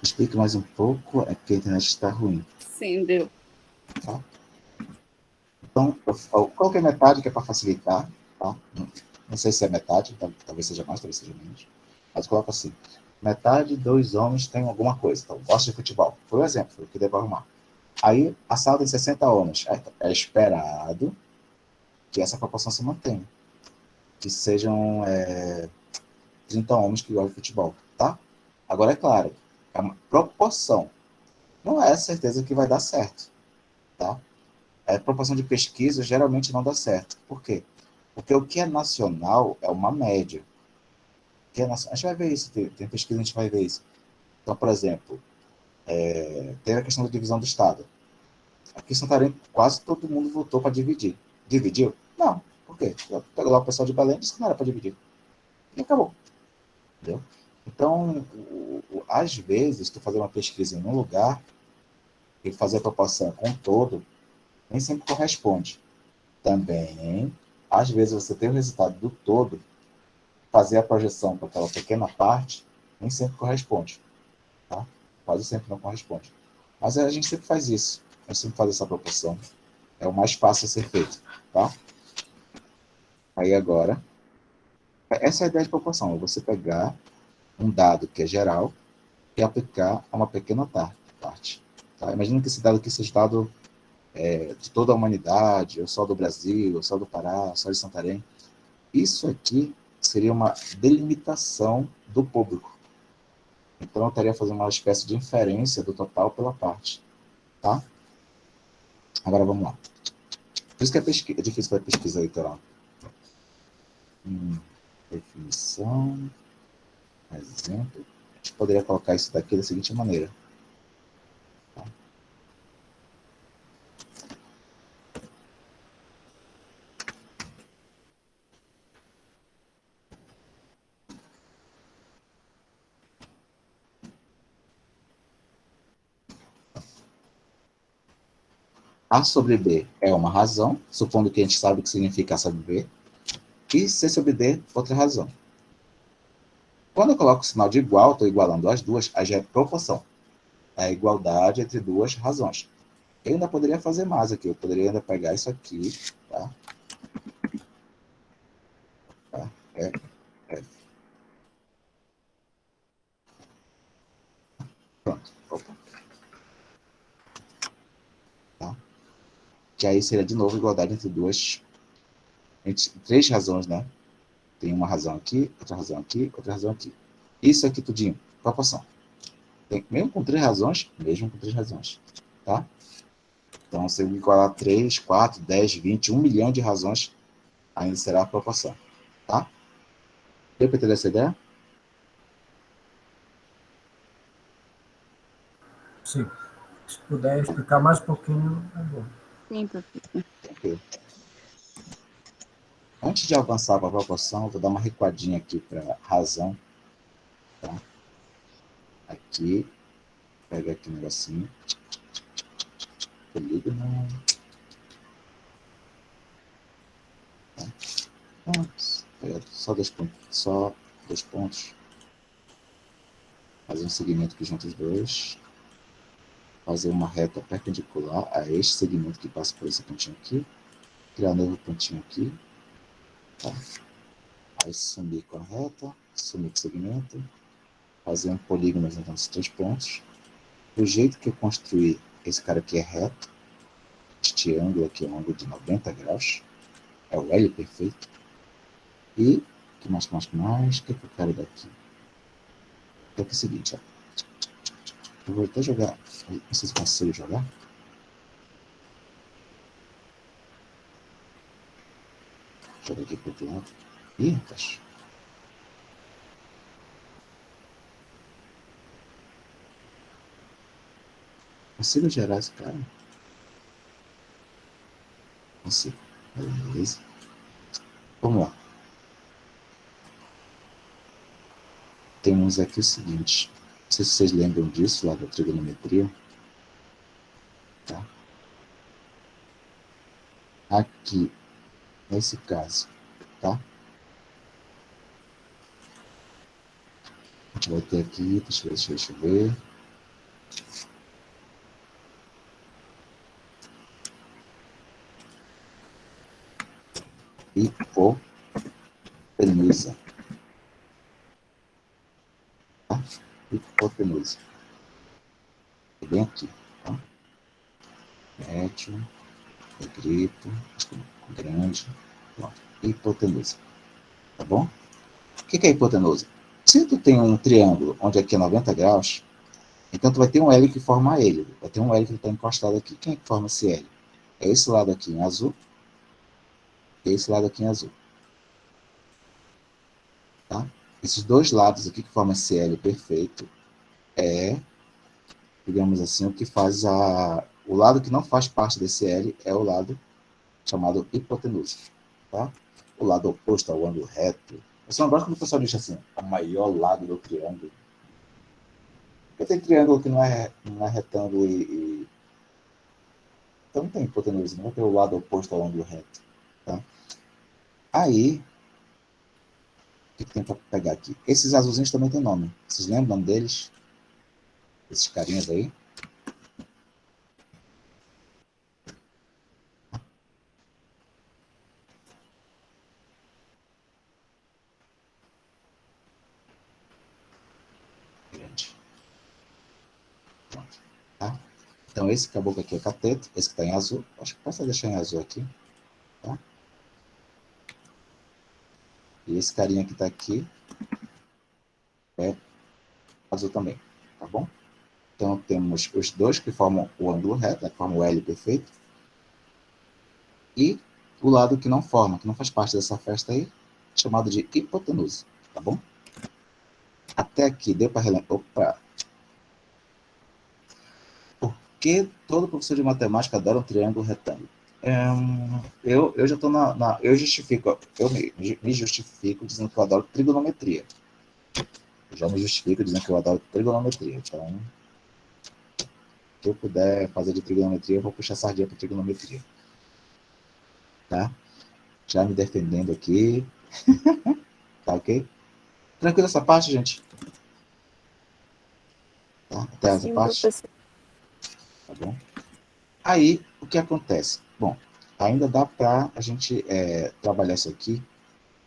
Explique mais um pouco, é porque a internet está ruim. Sim, deu. Tá? Então, qual que é metade que é para facilitar? Tá? Não sei se é metade, talvez seja mais, talvez seja menos. Mas coloca assim, metade dos homens tem alguma coisa. Então, gosta de futebol. Por exemplo, foi o que devo arrumar. Aí, a sala tem 60 homens. É esperado que essa proporção se mantenha. Que sejam 30 homens que gostam de futebol. Tá? Agora, é claro, é uma proporção. Não é certeza que vai dar certo. Tá? A proporção de pesquisa geralmente não dá certo. Por quê? Porque o que é nacional é uma média. O que é nacional, a gente vai ver isso, tem pesquisa, a gente vai ver isso. Então, por exemplo, teve a questão da divisão do Estado. Aqui em Santarém, quase todo mundo votou para dividir. Dividiu? Não. Por quê? Pegou lá o pessoal de Belém e disse que não era para dividir. E acabou. Entendeu? Então, às vezes, tu fazer uma pesquisa em um lugar e fazer a proporção com todo, nem sempre corresponde. Também, às vezes, você tem o resultado do todo, fazer a projeção para aquela pequena parte, nem sempre corresponde. Tá? Quase sempre não corresponde. Mas a gente sempre faz isso. A gente sempre faz essa proporção. É o mais fácil a ser feito. Tá? Aí agora, essa é a ideia de proporção. É você pegar um dado que é geral e aplicar a uma pequena parte. Tá? Imagina que esse dado aqui seja dado de toda a humanidade, ou só do Brasil, ou só do Pará, ou só de Santarém. Isso aqui seria uma delimitação do público. Então, eu estaria fazendo uma espécie de inferência do total pela parte. Tá? Agora, vamos lá. Por isso que é difícil para pesquisa eleitoral. Definição. Exemplo. A gente poderia colocar isso daqui da seguinte maneira. Tá? A sobre B é uma razão, supondo que a gente sabe o que significa A sobre B, e C sobre D, outra razão. Quando eu coloco o sinal de igual, estou igualando as duas, aí já é proporção. É a igualdade entre duas razões. Eu ainda poderia fazer mais aqui. Eu poderia ainda pegar isso aqui, tá? Tá? Pronto. Opa. Tá? Que aí seria de novo igualdade entre três razões, né? Tem uma razão aqui, outra razão aqui, outra razão aqui. Isso aqui tudinho, proporção. Mesmo com três razões, tá? Então, se eu igualar 3, 4, 10, 20, 1 milhão de razões, ainda será a proporção, tá? Deu para entender essa ideia? Sim. Se puder explicar mais um pouquinho, é bom. Sim, professor. Tranquilo. Antes de avançar para a proporção, eu vou dar uma recuadinha aqui para razão, tá? Aqui, pega aqui um negocinho. Liga, não. Tá? Só 2 pontos. Fazer um segmento que junta os dois. Fazer uma reta perpendicular a este segmento que passa por esse pontinho aqui. Criar um novo pontinho aqui. Tá? Aí sumir com a reta, sumir com o segmento. Fazer um polígono juntando esses 3 pontos. Do jeito que eu construir, esse cara aqui é reto. Este ângulo aqui é um ângulo de 90 graus. É o L perfeito. E, que mais? O que eu quero daqui? Então é o seguinte, ó. Eu vou até jogar, não sei se consigo jogar. Joga aqui pro outro lado. Ih, rapaz. Consigo gerar esse cara? Consigo. Beleza. Vamos lá. Temos aqui o seguinte. Não sei se vocês lembram disso lá da trigonometria. Tá? Aqui, nesse caso, tá? A gente vai ter aqui, deixa eu ver. Hipotenusa. Tá? Hipotenusa. É bem aqui, tá? Médio, negrito, grande, pronto. Hipotenusa. Tá bom? O que é hipotenusa? Se tu tem um triângulo onde aqui é 90 graus, então tu vai ter um L que forma ele. Vai ter um L que está encostado aqui. Quem é que forma esse L? É esse lado aqui em azul e esse lado aqui em azul. Tá? Esses dois lados aqui que formam esse L perfeito é, digamos assim, o que faz o lado que não faz parte desse L é o lado chamado hipotenusa. Tá? O lado oposto ao ângulo reto. Eu só não gosto quando o pessoal diz assim, o maior lado do triângulo. Porque tem triângulo que não é retângulo então não tem hipotenusa, não vai ter o lado oposto ao ângulo reto. Tá? Aí, o que tem para pegar aqui? Esses azulzinhos também tem nome. Vocês lembram o nome deles? Esses carinhas aí? Grande. Pronto. Tá? Então, esse caboclo aqui é cateto. Esse que está em azul. Acho que posso deixar em azul aqui. Tá? E esse carinha que está aqui é azul também, tá bom? Então, temos os dois que formam o ângulo reto, que formam o L perfeito, e o lado que não forma, que não faz parte dessa festa aí, chamado de hipotenusa, tá bom? Até aqui, deu para relembrar? Opa! Por que todo professor de matemática adora um triângulo retângulo? Eu já estou eu me justifico dizendo que eu adoro trigonometria. Eu já me justifico dizendo que eu adoro trigonometria. Então, se eu puder fazer de trigonometria, eu vou puxar sardinha para trigonometria. Tá? Já me defendendo aqui. Tá ok? Tranquilo essa parte, gente? Tá? Até essa Sim, parte? professor. Tá bom? Aí, o que acontece? Bom, ainda dá para a gente trabalhar isso aqui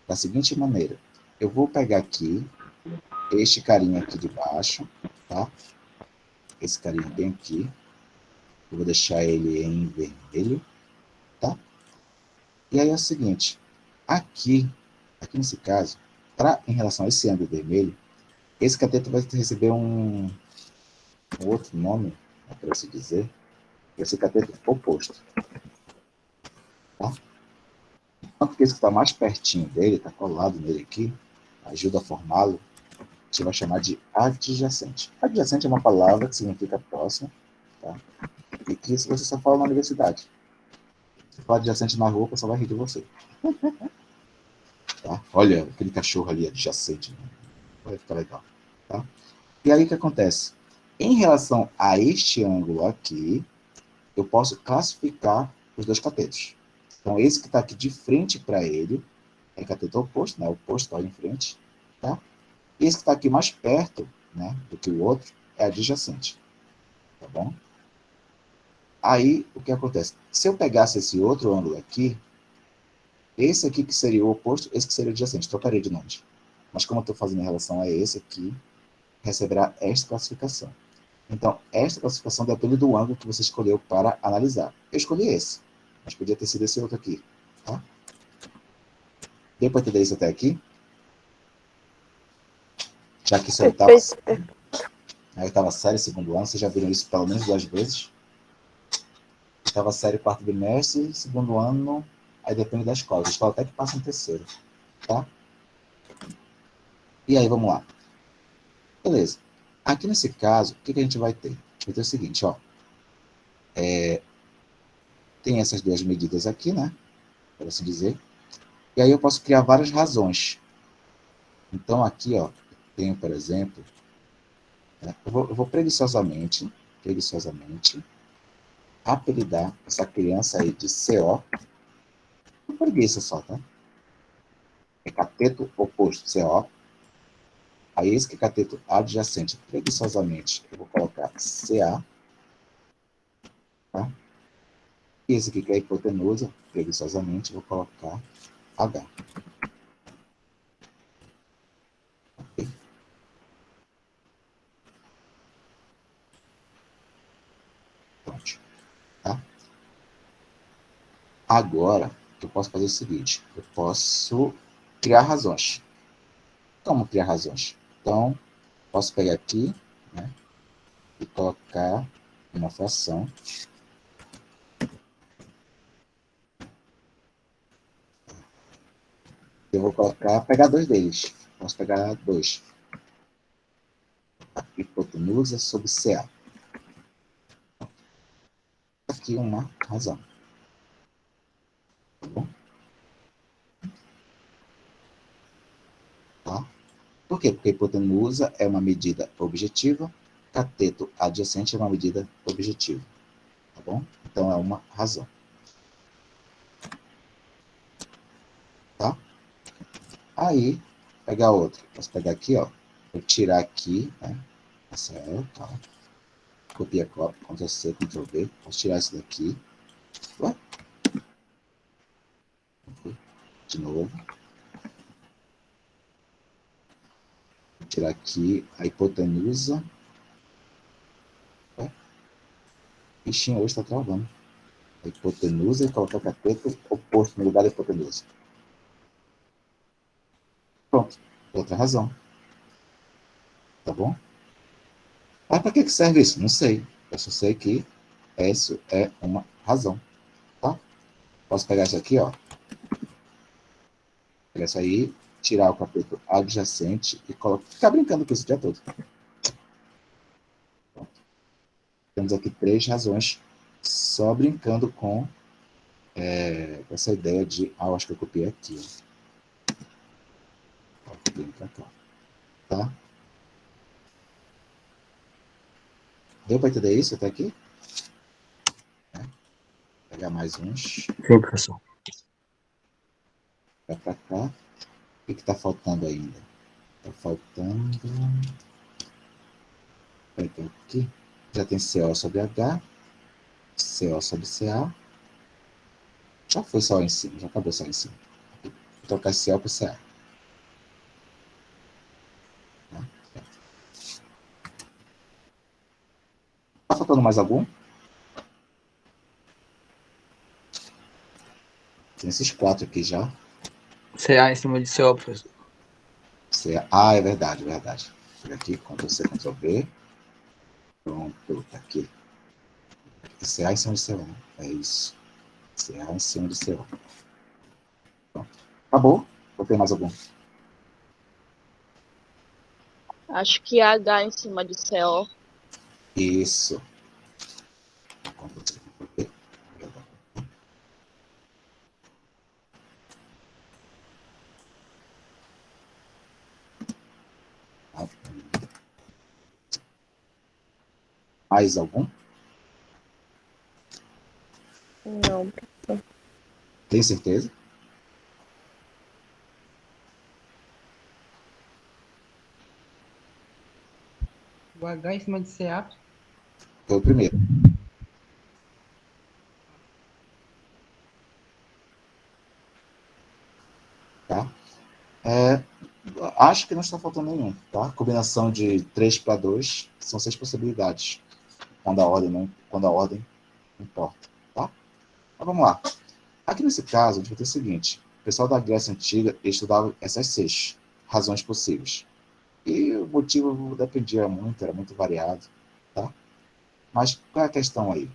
da seguinte maneira. Eu vou pegar aqui este carinha aqui de baixo, tá? Esse carinha bem aqui. Eu vou deixar ele em vermelho, tá? E aí é o seguinte, aqui nesse caso, em relação a esse ângulo vermelho, esse cateto vai receber um outro nome, para se dizer, esse cateto oposto, tá? Porque esse que está mais pertinho dele, está colado nele aqui, ajuda a formá-lo, a gente vai chamar de adjacente. Adjacente é uma palavra que significa próximo, tá? E que isso você só fala na universidade. Se falar adjacente na rua, o pessoal vai rir de você. Tá? Olha, aquele cachorro ali adjacente, né? Vai ficar legal. Tá? E aí o que acontece? Em relação a este ângulo aqui, eu posso classificar os dois catetos. Então, esse que está aqui de frente para ele é cateto oposto, né? O oposto está em frente. Tá? E esse que está aqui mais perto, né, do que o outro é adjacente. Tá bom? Aí, o que acontece? Se eu pegasse esse outro ângulo aqui, esse aqui que seria o oposto, esse que seria o adjacente, trocaria de nomes. Mas como eu estou fazendo em relação a esse aqui, receberá esta classificação. Então, esta classificação depende do ângulo que você escolheu para analisar. Eu escolhi esse, mas podia ter sido esse outro aqui. Tá? Deu para entender isso até aqui? Já que isso é oitava série, segundo ano, vocês já viram isso pelo menos 2 vezes? Oitava série, quarto bimestre, segundo ano, aí depende da escola. A escola até que passa em terceiro. Tá? E aí, vamos lá. Beleza. Aqui nesse caso, o que a gente vai ter? Vai ter o seguinte, ó. Tem essas duas medidas aqui, né? Por assim dizer. E aí eu posso criar várias razões. Então, aqui, ó, tenho, por exemplo, né, eu vou preguiçosamente, apelidar essa criança aí de CO. Por preguiça só, tá? É cateto oposto, CO. Aí esse que é cateto adjacente, preguiçosamente, eu vou colocar CA. Tá? E esse aqui que é a hipotenusa, preguiçosamente, eu vou colocar H. Ok? Pronto. Tá? Agora, eu posso fazer o seguinte, eu posso criar razões. Como criar razões? Então, posso pegar aqui, né, e colocar uma fração. Eu vou pegar 2 deles. Posso pegar 2. A hipotenusa sobre CA. Aqui uma razão. Tá bom? Tá? Por quê? Porque a hipotenusa é uma medida objetiva, cateto adjacente é uma medida objetiva. Tá bom? Então é uma razão. Tá? Aí, pegar outra. Posso pegar aqui, ó. Vou tirar aqui, né? Essa é, tá. Copia, Ctrl C, Ctrl V. Posso tirar isso daqui. Ué? De novo. Vou tirar aqui a hipotenusa. Ué? Bichinho hoje está travando. A hipotenusa e colocar o cateto oposto no lugar da hipotenusa. Pronto. Outra razão. Tá bom? Mas para que serve isso? Não sei. Eu só sei que isso é uma razão. Tá? Posso pegar isso aqui, ó. Pegar isso aí, tirar o cateto adjacente e ficar brincando com isso o dia todo. Pronto. Temos aqui 3 razões só brincando com essa ideia de... eu acho que eu copiei aqui. Ó. Copiei pra cá. Tá? Deu para entender isso até aqui? Vou pegar mais uns. Sim, professor. Vai para cá. O que está faltando ainda? Tá faltando. Pegar aqui. Já tem CO sobre H. CO sobre CA. Já foi só em cima, já acabou só em cima. Vou trocar CO por CA. Tá faltando mais algum? Tem esses 4 aqui já. CA em cima de CO, professor. CA. Ah, é verdade, verdade. Vou aqui, Ctrl+C, Ctrl+V. Pronto, tá aqui. CA em cima de CO. É isso. CA em cima de CO. Pronto. Acabou? Ou tem mais algum? Acho que H em cima de CO. Isso. Mais algum? Não, professor. Tem certeza? O H em cima de CA. Foi o primeiro. Tá? Acho que não está faltando nenhum, tá? Combinação de 3 para 2 são 6 possibilidades. Quando a ordem não importa, tá? Então vamos lá. Aqui nesse caso, a gente vai ter o seguinte. O pessoal da Grécia Antiga estudava essas 6 razões possíveis. E o motivo dependia muito, era muito variado, tá? Mas qual é a questão aí?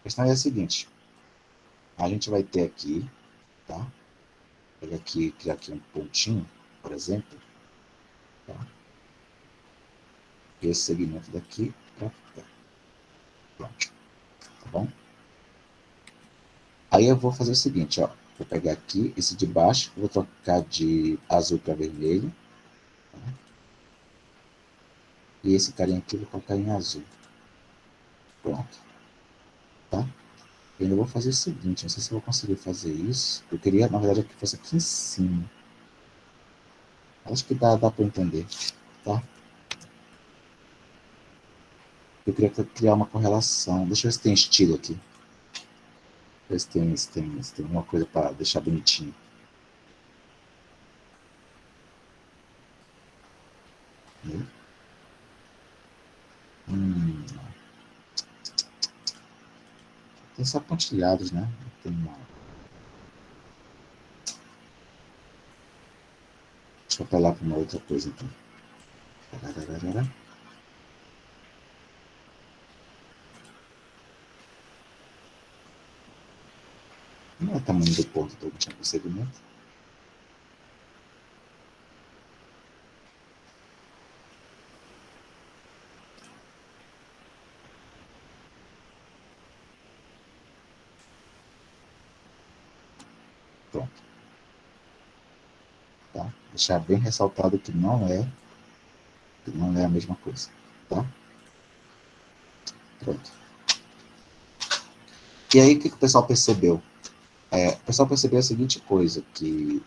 A questão é a seguinte. A gente vai ter aqui, tá? Vou aqui, criar aqui um pontinho, por exemplo. Tá? Esse segmento daqui para cá. Pronto. Tá bom? Aí eu vou fazer o seguinte, ó. Vou pegar aqui esse de baixo, vou trocar de azul para vermelho. Tá? E esse carinha aqui eu vou colocar em azul. Pronto. Tá? Eu ainda vou fazer o seguinte, não sei se eu vou conseguir fazer isso. Eu queria, na verdade, que fosse aqui em cima. Acho que dá para entender, tá? Eu queria criar uma correlação. Deixa eu ver se tem estilo aqui. Ver se tem alguma coisa para deixar bonitinho. Tem só pontilhados, né? Tem uma... Deixa eu apelar para uma outra coisa então. Não é o tamanho do ponto do último segmento. Pronto. Tá? Deixar bem ressaltado que não é a mesma coisa. Tá? Pronto. E aí, o que o pessoal percebeu? O pessoal percebeu a seguinte coisa, que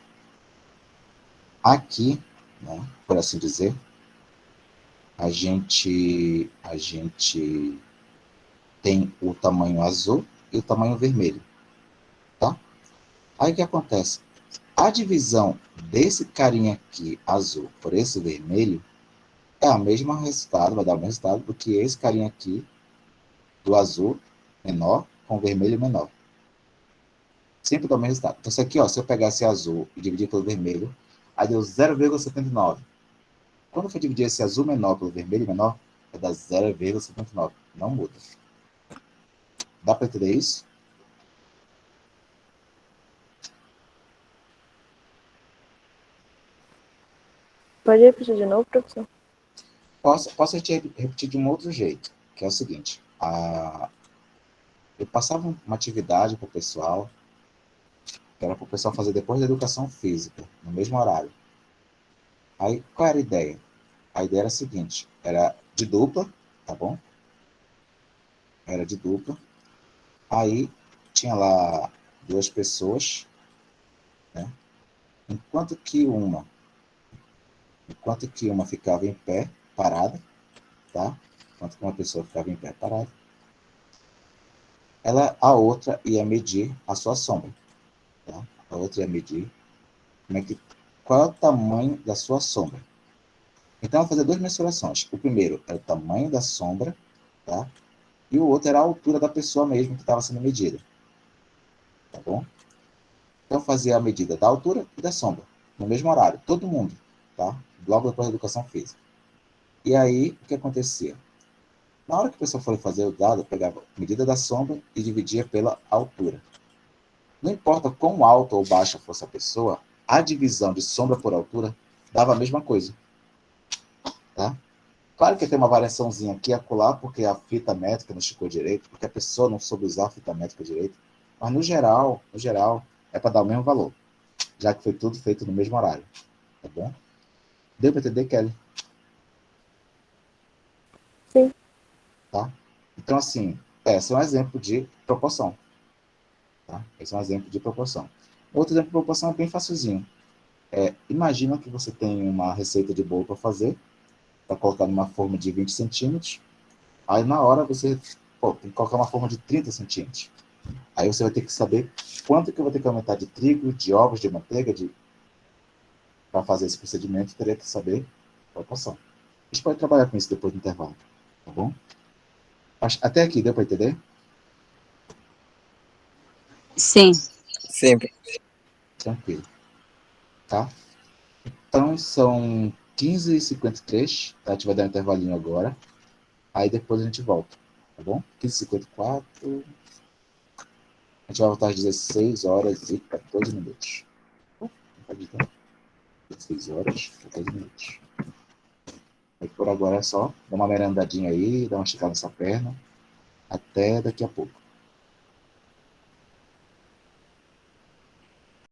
aqui, né, por assim dizer, a gente tem o tamanho azul e o tamanho vermelho. Tá? Aí o que acontece? A divisão desse carinha aqui, azul, por esse vermelho, é o mesmo resultado, vai dar o mesmo resultado do que esse carinha aqui, do azul menor com o vermelho menor. Sempre dá o mesmo resultado. Então, isso aqui, ó, se eu pegar esse azul e dividir pelo vermelho, aí deu 0,79. Quando eu for dividir esse azul menor pelo vermelho menor, vai dar 0,79. Não muda. Dá para entender isso? Pode repetir de novo, professor? Posso repetir de um outro jeito, que é o seguinte. Eu passava uma atividade para o pessoal, que era para o pessoal fazer depois da educação física, no mesmo horário. Aí, qual era a ideia? A ideia era a seguinte, era de dupla, tá bom? Era de dupla. Aí, tinha lá 2 pessoas, né? Enquanto que quanto que uma ficava em pé, parada, tá? Quanto que uma pessoa ficava em pé, parada. A outra ia medir a sua sombra, tá? A outra ia medir qual é o tamanho da sua sombra. Então, ela fazia duas mensurações. O primeiro era o tamanho da sombra, tá? E o outro era a altura da pessoa mesmo que estava sendo medida. Tá bom? Então, fazia a medida da altura e da sombra, no mesmo horário, todo mundo, tá? Logo depois da educação física. E aí, o que acontecia? Na hora que a pessoa for fazer o dado, pegava a medida da sombra e dividia pela altura. Não importa quão alta ou baixa fosse a pessoa, a divisão de sombra por altura dava a mesma coisa. Tá? Claro que tem uma variaçãozinha aqui e acolá, porque a fita métrica não esticou direito, porque a pessoa não soube usar a fita métrica direito. Mas, no geral, é para dar o mesmo valor, já que foi tudo feito no mesmo horário. Tá bom? Deu para entender, Kelly? Sim. Tá? Então, assim, esse é um exemplo de proporção. Tá? Esse é um exemplo de proporção. Outro exemplo de proporção é bem facilzinho. Imagina que você tem uma receita de bolo para fazer, para colocar numa forma de 20 centímetros. Aí, na hora, você tem que colocar uma forma de 30 centímetros. Aí você vai ter que saber quanto que eu vou ter que aumentar de trigo, de ovos, de manteiga, para fazer esse procedimento, teria que saber a proporção. A gente pode trabalhar com isso depois do intervalo, tá bom? Até aqui, deu para entender? Sim. Sempre. Tranquilo. Tá? Então, são 15h53, tá? A gente vai dar um intervalinho agora. Aí depois a gente volta, tá bom? 15h54. A gente vai voltar às 16h14. Pode ir, 16h14. Aí por agora é só dar uma merendadinha aí, dar uma esticada nessa perna. Até daqui a pouco.